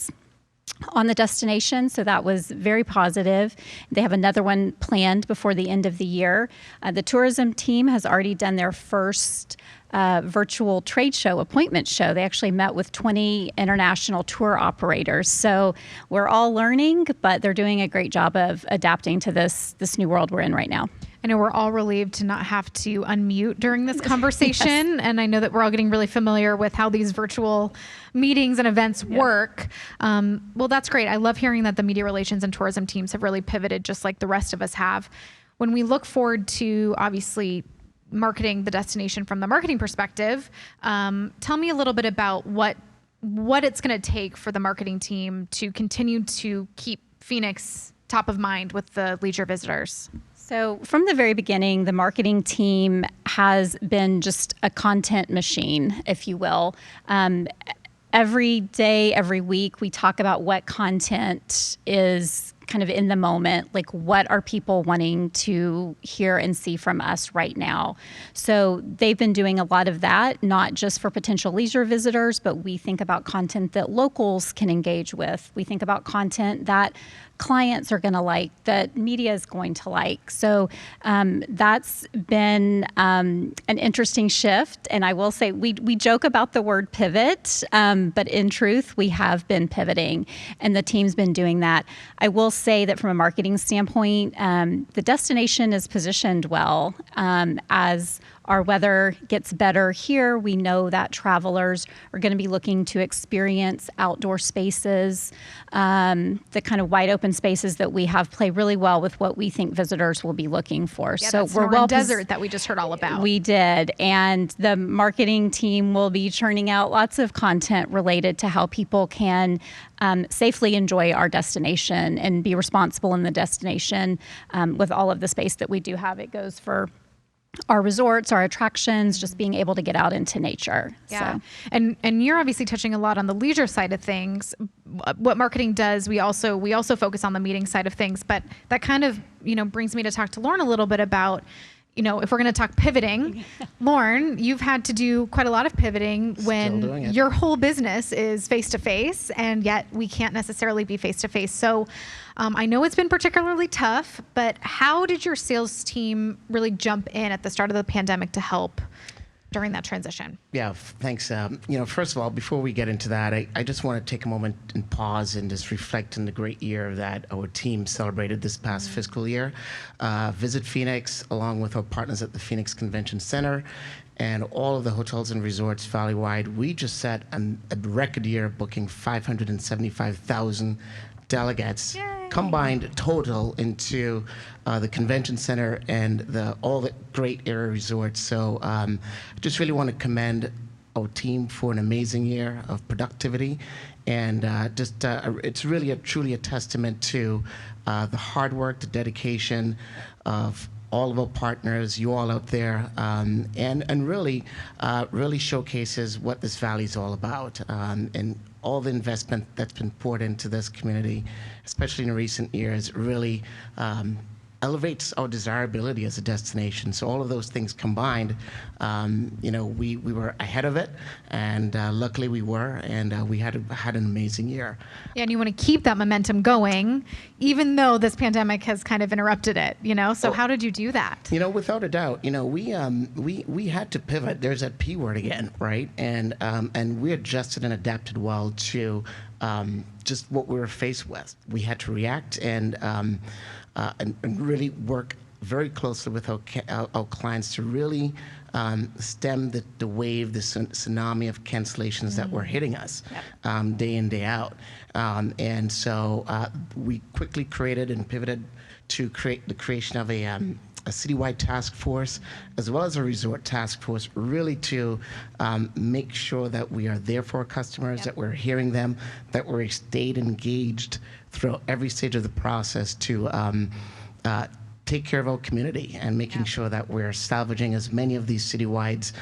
on the destination, so that was very positive. They have another one planned before the end of the year. The tourism team has already done their first virtual trade show, appointment show. They actually met with 20 international tour operators. So we're all learning, but they're doing a great job of adapting to this new world we're in right now. I know we're all relieved to not have to unmute during this conversation. Yes. And I know that we're all getting really familiar with how these virtual meetings and events work. Well, that's great. I love hearing that the media relations and tourism teams have really pivoted just like the rest of us have. When we look forward to obviously marketing the destination from the marketing perspective, tell me a little bit about what it's going to take for the marketing team to continue to keep Phoenix top of mind with the leisure visitors. So from the very beginning, the marketing team has been just a content machine, if you will. Every day, every week, we talk about what content is kind of in the moment, like what are people wanting to hear and see from us right now? So they've been doing a lot of that, not just for potential leisure visitors, but we think about content that locals can engage with. We think about content that clients are going to like, that media is going to like. So that's been an interesting shift. And I will say, we joke about the word pivot, but in truth, we have been pivoting, and the team's been doing that. I will say that from a marketing standpoint, the destination is positioned well. As our weather gets better here, we know that travelers are going to be looking to experience outdoor spaces. The kind of wide open spaces that we have play really well with what we think visitors will be looking for. Yeah, so that we're well desert that we just heard all about. We did, and the marketing team will be churning out lots of content related to how people can safely enjoy our destination and be responsible in the destination with all of the space that we do have. It goes for our resorts, our attractions, just being able to get out into nature. Yeah. So. And you're obviously touching a lot on the leisure side of things. What marketing does, we also focus on the meeting side of things, but that kind of, brings me to talk to Lauren a little bit about, if we're going to talk pivoting, Lauren, you've had to do quite a lot of pivoting when your whole business is face-to-face, and yet we can't necessarily be face-to-face. So I know it's been particularly tough, but how did your sales team really jump in at the start of the pandemic to help during that transition? Yeah, thanks. First of all, before we get into that, I just want to take a moment and pause and just reflect on the great year that our team celebrated this past fiscal year. Visit Phoenix, along with our partners at the Phoenix Convention Center, and all of the hotels and resorts valley-wide, we just set a record year booking 575,000 delegates. Yay. Combined total into the convention center and all the great area resorts. So just really want to commend our team for an amazing year of productivity, and it's really truly a testament to the hard work, the dedication of all of our partners, you all out there, and really showcases what this valley is all about, and all the investment that's been poured into this community, especially in recent years, really elevates our desirability as a destination. So all of those things combined, we were ahead of it, and luckily we were, and we had an amazing year. Yeah, and you want to keep that momentum going, even though this pandemic has kind of interrupted it. So how did you do that? Without a doubt, we had to pivot. There's that P word again, right? And we adjusted and adapted well to just what we were faced with. We had to react and really work very closely with our clients to really stem the wave, the tsunami of cancellations that were hitting us day in, day out. And so we quickly created and pivoted to create the creation of a citywide task force, as well as a resort task force, really to make sure that we are there for our customers, that we're hearing them, that we're stayed engaged throughout every stage of the process to take care of our community and making sure that we're salvaging as many of these citywides,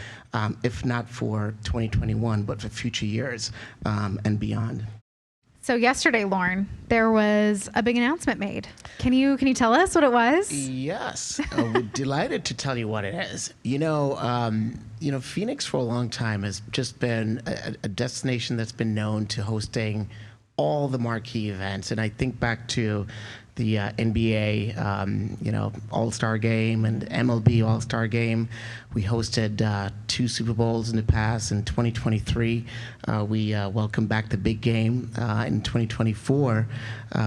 if not for 2021, but for future years and beyond. So yesterday, Lauren, there was a big announcement made. Can you tell us what it was? Yes, we're delighted to tell you what it is. Phoenix for a long time has just been a destination that's been known to hosting all the marquee events, and I think back to the NBA, All-Star Game and MLB All-Star Game. We hosted 2 Super Bowls in the past. In 2023, we welcome back the big game. In 2024,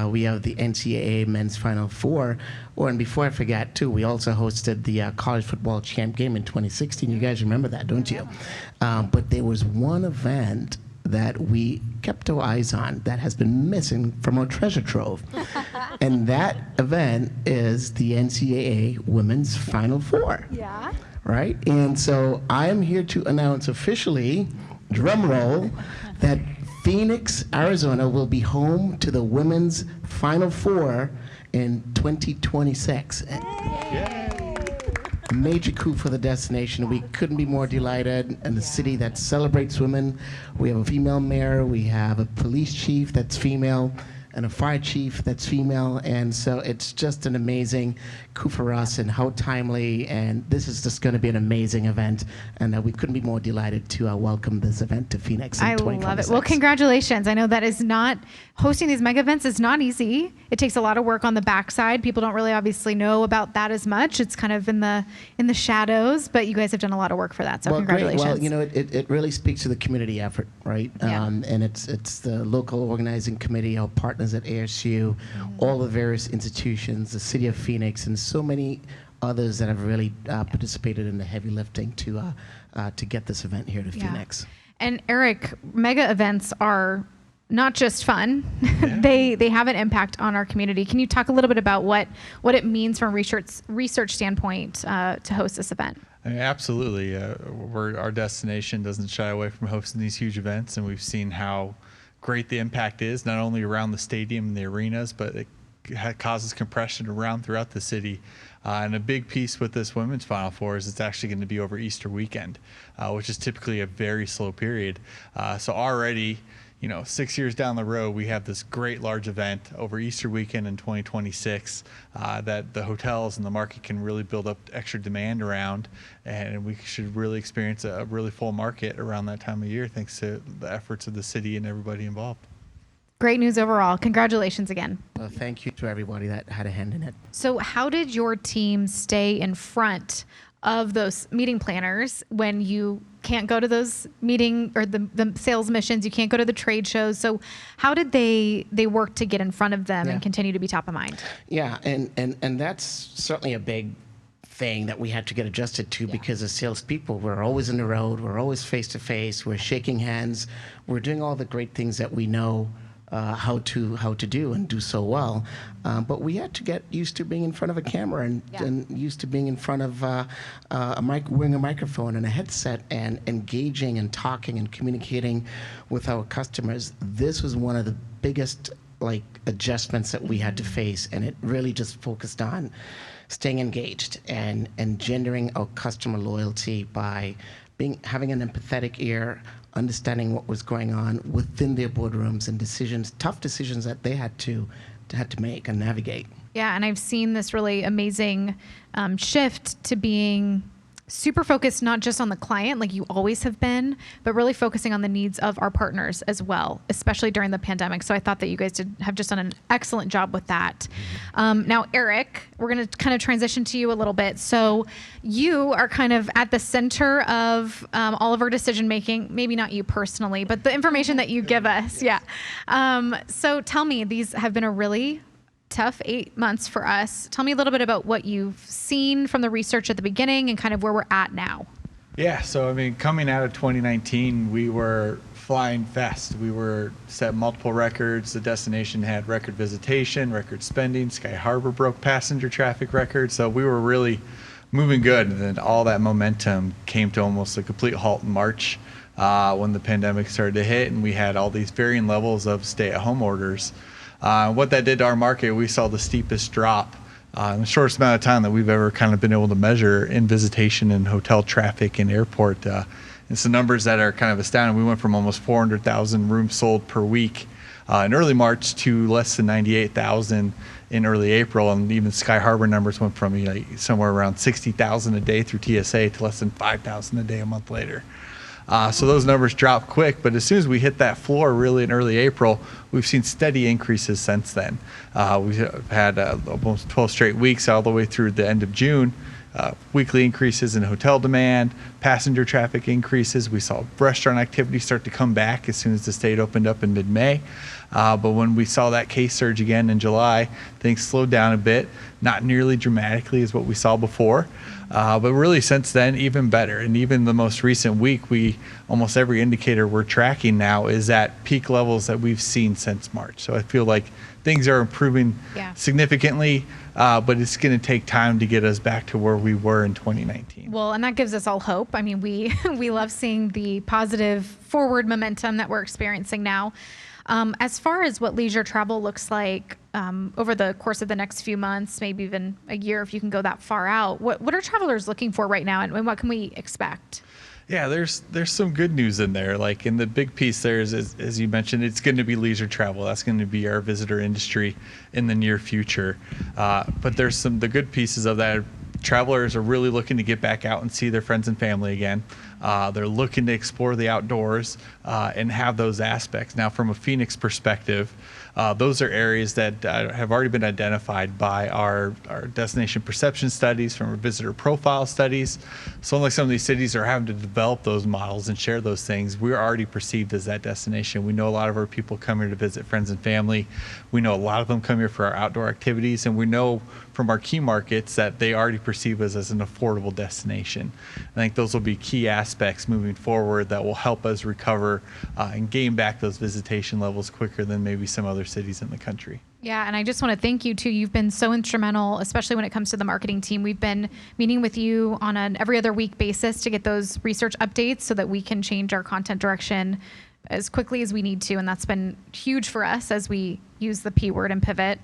we have the NCAA Men's Final Four. And before I forget, too, we also hosted the College Football Champ Game in 2016. You guys remember that, don't you? But there was one event that we kept our eyes on that has been missing from our treasure trove. And that event is the NCAA Women's Final Four. Yeah. Right? And so I am here to announce officially, drum roll, that Phoenix, Arizona will be home to the Women's Final Four in 2026. A major coup for the destination. We couldn't be more delighted. In a city that celebrates women, we have a female mayor, we have a police chief that's female, and a fire chief that's female. And so it's just an amazing coup for us and how timely. And this is just going to be an amazing event. And we couldn't be more delighted to welcome this event to Phoenix in 2026. I love it. Well, congratulations. I know that is not, hosting these mega events is not easy. It takes a lot of work on the backside. People don't really obviously know about that as much. It's kind of in the shadows, but you guys have done a lot of work for that. So congratulations. Great. Well, you know, it really speaks to the community effort, right? Yeah. And it's the local organizing committee, our partners at ASU, all the various institutions, the city of Phoenix, and so many others that have really participated in the heavy lifting to get this event here to Phoenix. And Eric, mega events are not just fun; they have an impact on our community. Can you talk a little bit about what it means from a research standpoint to host this event? I mean, absolutely. Our destination doesn't shy away from hosting these huge events, and we've seen how great the impact is, not only around the stadium and the arenas, but it causes compression throughout the city. And a big piece with this women's Final Four is it's actually going to be over Easter weekend, which is typically a very slow period. So already, 6 years down the road, we have this great large event over Easter weekend in 2026 that the hotels and the market can really build up extra demand around, and we should really experience a really full market around that time of year thanks to the efforts of the city and everybody involved. Great news overall. Congratulations again. Well, thank you to everybody that had a hand in it. So how did your team stay in front of those meeting planners when you can't go to those meeting or the sales missions, you can't go to the trade shows? So how did they work to get in front of them and continue to be top of mind? Yeah, and that's certainly a big thing that we had to get adjusted to because as salespeople, we're always on the road, we're always face to face, we're shaking hands, we're doing all the great things that we know how to do and do so well, but we had to get used to being in front of a camera and used to being in front of wearing a microphone and a headset and engaging and talking and communicating with our customers. This was one of the biggest adjustments that we had to face, and it really just focused on staying engaged and engendering our customer loyalty by having an empathetic ear, understanding what was going on within their boardrooms and tough decisions that they had to make and navigate. Yeah, and I've seen this really amazing shift to being super focused not just on the client like you always have been, but really focusing on the needs of our partners as well, especially during the pandemic. So I thought that you guys have just done an excellent job with that. Now, Eric, we're going to kind of transition to you a little bit. So you are kind of at the center of all of our decision making, maybe not you personally, but the information that you give us. Yeah. So tell me, these have been a really tough 8 months for us. Tell me a little bit about what you've seen from the research at the beginning and kind of where we're at now. Yeah, so coming out of 2019, we were flying fast. We set multiple records. The destination had record visitation, record spending. Sky Harbor broke passenger traffic records. So we were really moving good. And then all that momentum came to almost a complete halt in March when the pandemic started to hit, and we had all these varying levels of stay-at-home orders. What that did to our market, we saw the steepest drop in the shortest amount of time that we've ever kind of been able to measure in visitation and hotel traffic and airport. And some numbers that are kind of astounding. We went from almost 400,000 rooms sold per week in early March to less than 98,000 in early April. And even Sky Harbor numbers went from somewhere around 60,000 a day through TSA to less than 5,000 a day a month later. So those numbers dropped quick, but as soon as we hit that floor really in early April, we've seen steady increases since then. We've had almost 12 straight weeks all the way through the end of June. Weekly increases in hotel demand, passenger traffic increases. We saw restaurant activity start to come back as soon as the state opened up in mid-May. But when we saw that case surge again in July, things slowed down a bit, not nearly dramatically as what we saw before. But really since then, even better. And even the most recent week, almost every indicator we're tracking now is at peak levels that we've seen since March. So I feel like things are improving significantly, but it's going to take time to get us back to where we were in 2019. Well, and that gives us all hope. I mean, we love seeing the positive forward momentum that we're experiencing now. As far as what leisure travel looks like over the course of the next few months, maybe even a year if you can go that far out, what are travelers looking for right now, and what can we expect? Yeah, there's some good news in there. Like, in the big piece there is, as you mentioned, it's going to be leisure travel. That's going to be our visitor industry in the near future. But there's the good pieces of that. Travelers are really looking to get back out and see their friends and family again. They're looking to explore the outdoors and have those aspects. Now, from a Phoenix perspective, those are areas that have already been identified by our destination perception studies, from our visitor profile studies. So unlike some of these cities are having to develop those models and share those things, we're already perceived as that destination. We know a lot of our people come here to visit friends and family. We know a lot of them come here for our outdoor activities, and we know from our key markets that they already perceive us as an affordable destination. I think those will be key aspects moving forward that will help us recover and gain back those visitation levels quicker than maybe some other cities in the country. Yeah, and I just want to thank you too. You've been so instrumental, especially when it comes to the marketing team. We've been meeting with you on an every other week basis to get those research updates so that we can change our content direction as quickly as we need to, and that's been huge for us as we use the P word and pivot.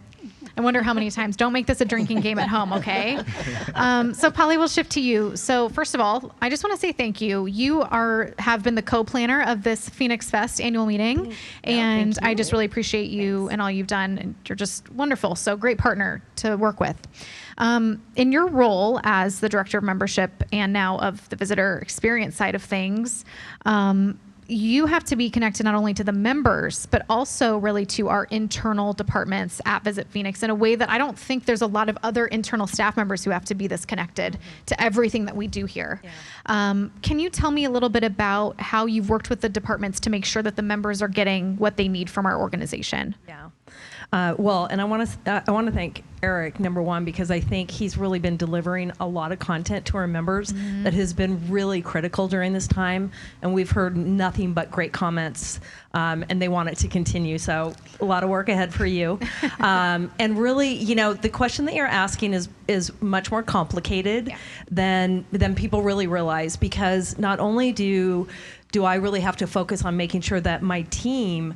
I wonder how many times. Don't make this a drinking game at home, okay? So Polly, we'll shift to you. So first of all, I just want to say thank you. You have been the co-planner of this Phoenix Fest annual meeting, and I just really appreciate you and all you've done. And you're just wonderful. So great partner to work with. In your role as the director of membership and now of the visitor experience side of things, you have to be connected not only to the members, but also really to our internal departments at Visit Phoenix in a way that I don't think there's a lot of other internal staff members who have to be this connected to everything that we do here. Yeah. Can you tell me a little bit about how you've worked with the departments to make sure that the members are getting what they need from our organization? Yeah. Well, and I want to thank Eric, number one, because I think he's really been delivering a lot of content to our members that has been really critical during this time, and we've heard nothing but great comments, and they want it to continue. So a lot of work ahead for you. And really, the question that you're asking is much more complicated than people really realize, because not only do I really have to focus on making sure that my team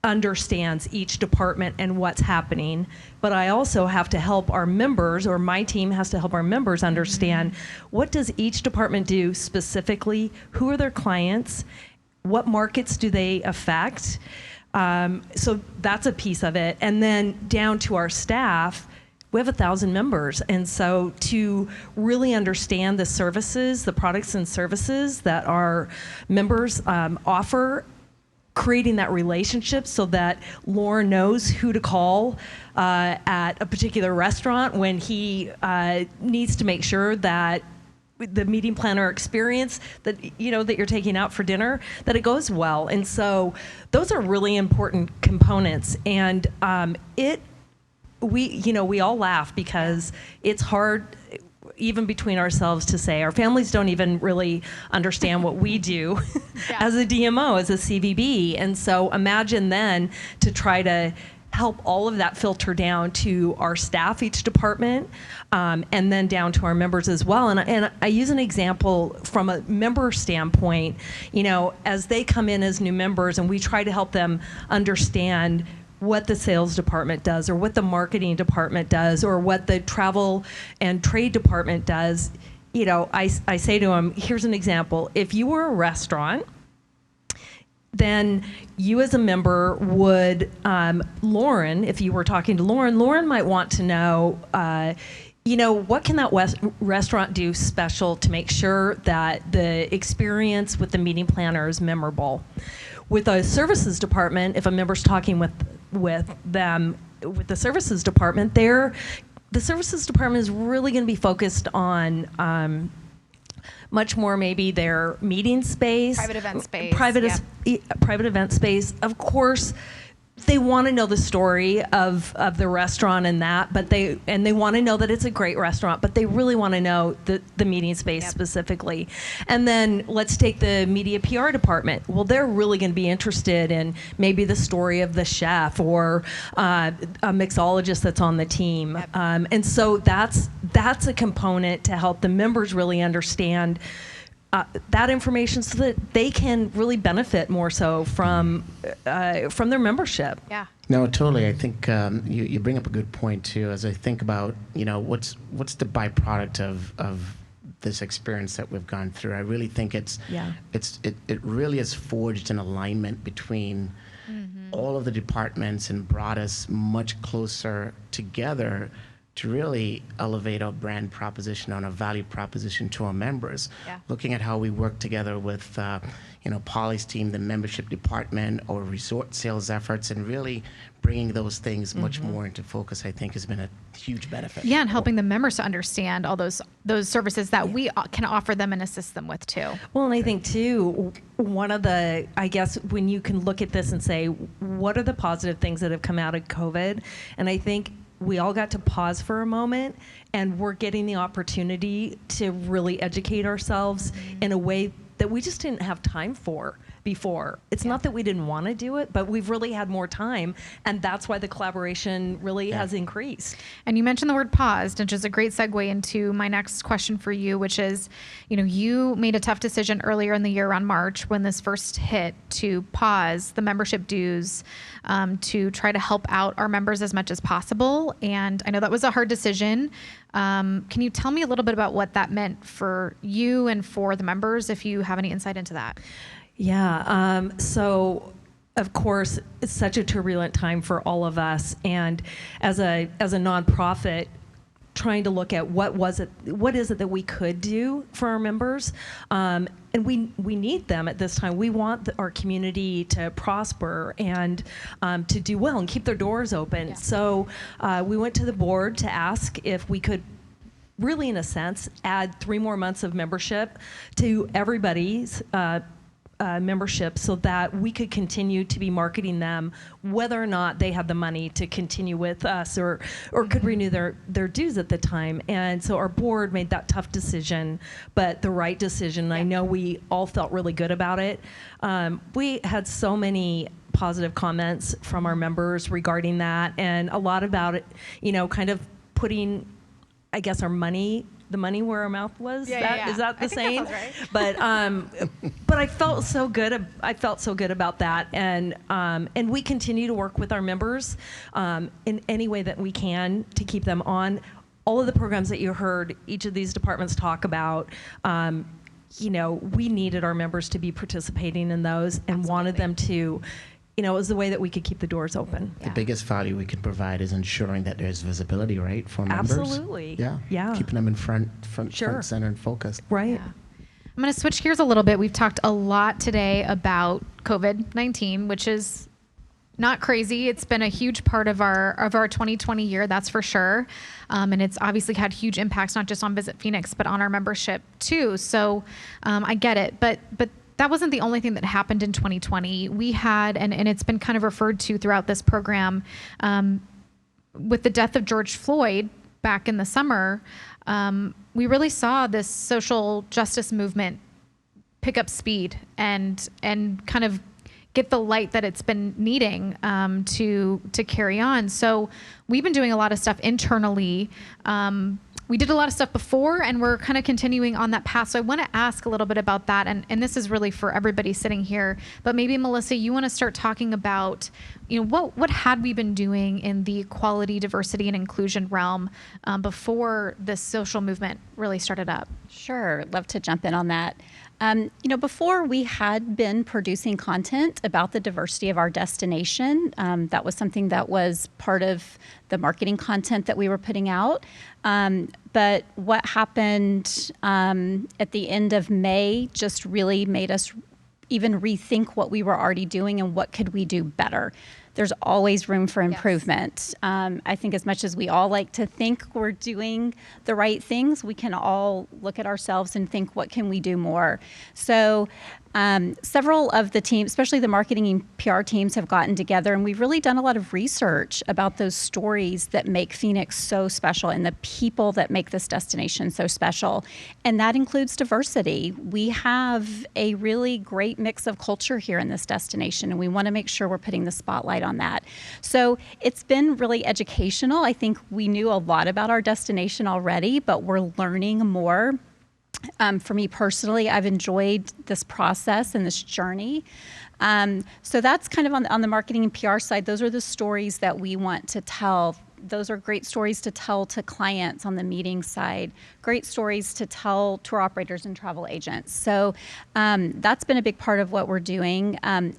understands each department and what's happening, but I also have to help our members, or my team has to help our members understand what does each department do specifically, who are their clients, what markets do they affect. So that's a piece of it. And then down to our staff, we have 1,000 members. And so to really understand the services, the products and services that our members offer, creating that relationship so that Lauren knows who to call at a particular restaurant when he needs to make sure that the meeting planner experience that that you're taking out for dinner, that it goes well. And so those are really important components. And we all laugh because it's hard even between ourselves to say. Our families don't even really understand what we do as a DMO, as a CVB. And so imagine then to try to help all of that filter down to our staff, each department, and then down to our members as well. And I use an example from a member standpoint, as they come in as new members and we try to help them understand what the sales department does, or what the marketing department does, or what the travel and trade department does. I say to them, here's an example. If you were a restaurant, then you as a member would, Lauren, if you were talking to Lauren might want to know, what can that restaurant do special to make sure that the experience with the meeting planner is memorable? With a services department, if a member's talking with them, with the services department, the services department is really going to be focused on much more maybe their meeting space, private event space, private event space. Of course, they want to know the story of the restaurant and that, but they want to know that it's a great restaurant, but they really want to know the meeting space specifically. And then let's take the media PR department. Well, they're really going to be interested in maybe the story of the chef or a mixologist that's on the team. And so that's a component to help the members really understand that information so that they can really benefit more so from their membership. Yeah. No, totally. I think you bring up a good point too. As I think about what's the byproduct of this experience that we've gone through, I really think it really has forged an alignment between all of the departments and brought us much closer together to really elevate our brand proposition on a value proposition to our members. Yeah. Looking at how we work together with Polly's team, the membership department, or resort sales efforts, and really bringing those things much more into focus, I think has been a huge benefit. Yeah, and helping the members to understand all those services that we can offer them and assist them with too. Well, and I think too, one of the, I guess, when you can look at this and say, what are the positive things that have come out of COVID? And I think we all got to pause for a moment, and we're getting the opportunity to really educate ourselves in a way that we just didn't have time for before. It's not that we didn't want to do it, but we've really had more time, and that's why the collaboration really has increased. And you mentioned the word paused, which is a great segue into my next question for you, which is, you made a tough decision earlier in the year around March when this first hit to pause the membership dues to try to help out our members as much as possible. And I know that was a hard decision. Can you tell me a little bit about what that meant for you and for the members, if you have any insight into that? Yeah, so of course, it's such a turbulent time for all of us, and as a nonprofit, trying to look at what is it that we could do for our members, and we need them at this time. We want our community to prosper and to do well and keep their doors open. Yeah. So we went to the board to ask if we could really, in a sense, add 3 more months of membership to everybody's membership so that we could continue to be marketing them whether or not they had the money to continue with us or could renew their dues at the time. And so our board made that tough decision, but the right decision. I know we all felt really good about it. We had so many positive comments from our members regarding that, and a lot about it, kind of putting, I guess, the money where our mouth was. Is that the same? That sounds right. But I felt so good. I felt so good about that, and we continue to work with our members in any way that we can to keep them on all of the programs that you heard each of these departments talk about. We needed our members to be participating in those and wanted them to. It was the way that we could keep the doors open. The biggest value we can provide is ensuring that there's visibility, right, for members. Absolutely. Yeah. Keeping them in front center, and focused. Right. Yeah. I'm going to switch gears a little bit. We've talked a lot today about COVID-19, which is not crazy. It's been a huge part of our 2020 year, that's for sure. And it's obviously had huge impacts, not just on Visit Phoenix, but on our membership too. So I get it. But that wasn't the only thing that happened in 2020. We had, and it's been kind of referred to throughout this program, with the death of George Floyd back in the summer, we really saw this social justice movement pick up speed and kind of get the light that it's been needing to carry on. So we've been doing a lot of stuff internally. We did a lot of stuff before, and we're kind of continuing on that path. So I want to ask a little bit about that, and this is really for everybody sitting here. But maybe, Melissa, you want to start talking about, what had we been doing in the equality, diversity, and inclusion realm before this social movement really started up? Sure, love to jump in on that. Before we had been producing content about the diversity of our destination. That was something that was part of the marketing content that we were putting out. But what happened at the end of May just really made us even rethink what we were already doing and what could we do better. There's always room for improvement. Yes. I think as much as we all like to think we're doing the right things, we can all look at ourselves and think, what can we do more? So several of the teams, especially the marketing and PR teams, have gotten together, and we've really done a lot of research about those stories that make Phoenix so special and the people that make this destination so special. And that includes diversity. We have a really great mix of culture here in this destination, and we want to make sure we're putting the spotlight on that. So it's been really educational. I think we knew a lot about our destination already, but we're learning more For me personally, I've enjoyed this process and this journey. So that's kind of on the marketing and PR side. Those are the stories that we want to tell. Those are great stories to tell to clients on the meeting side, great stories to tell tour operators and travel agents. So that's been a big part of what we're doing.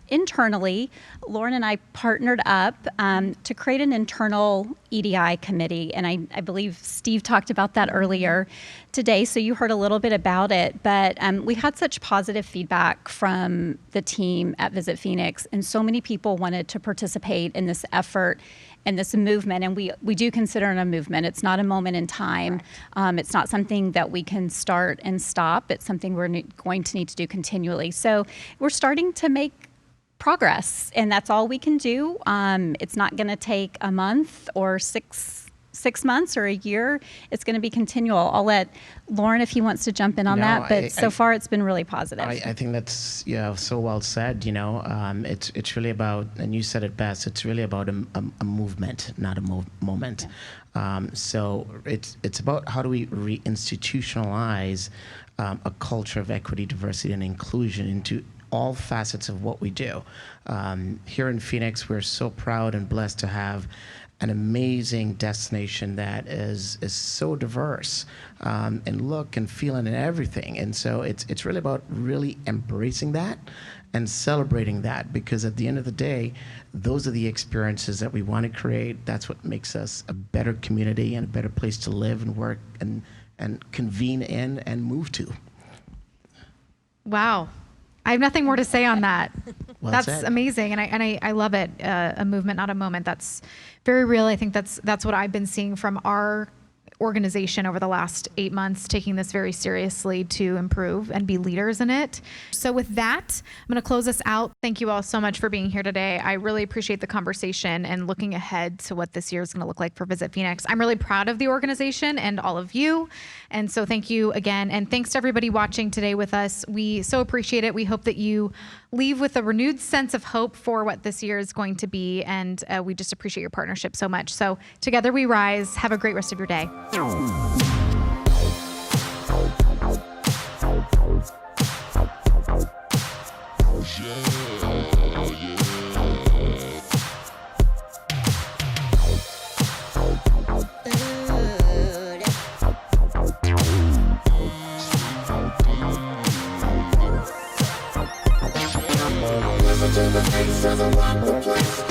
Internally, Lauren and I partnered up to create an internal EDI committee, and I believe Steve talked about that earlier today, so you heard a little bit about it, but we had such positive feedback from the team at Visit Phoenix, and so many people wanted to participate in this effort and this movement, and we do consider it a movement. It's not a moment in time. It's not something that we can start and stop. It's something we're going to need to do continually. So we're starting to make progress, and that's all we can do. It's not going to take a month or six months or a year. It's going to be continual. I'll let Lauren, if he wants to jump in on that, but so far it's been really positive. I think that's so well said. It's really about, and you said it best, it's really about a movement, not a moment. So it's about how do we reinstitutionalize a culture of equity, diversity, and inclusion into all facets of what we do. Here in Phoenix, we're so proud and blessed to have an amazing destination that is so diverse in look and feeling and everything. And so it's really about really embracing that and celebrating that, because at the end of the day, those are the experiences that we want to create. That's what makes us a better community and a better place to live and work and convene in and move to. Wow. I have nothing more to say on that. Well that's said. amazing, and I love it. A movement, not a moment. That's very real. I think that's what I've been seeing from our organization over the last 8 months, taking this very seriously to improve and be leaders in it. So with that, I'm going to close us out. Thank you all so much for being here today. I really appreciate the conversation and looking ahead to what this year is going to look like for Visit Phoenix. I'm really proud of the organization and all of you. And so thank you again. And thanks to everybody watching today with us. We so appreciate it. We hope that you leave with a renewed sense of hope for what this year is going to be. And we just appreciate your partnership so much. So together we rise. Have a great rest of your day. To the face of the one place.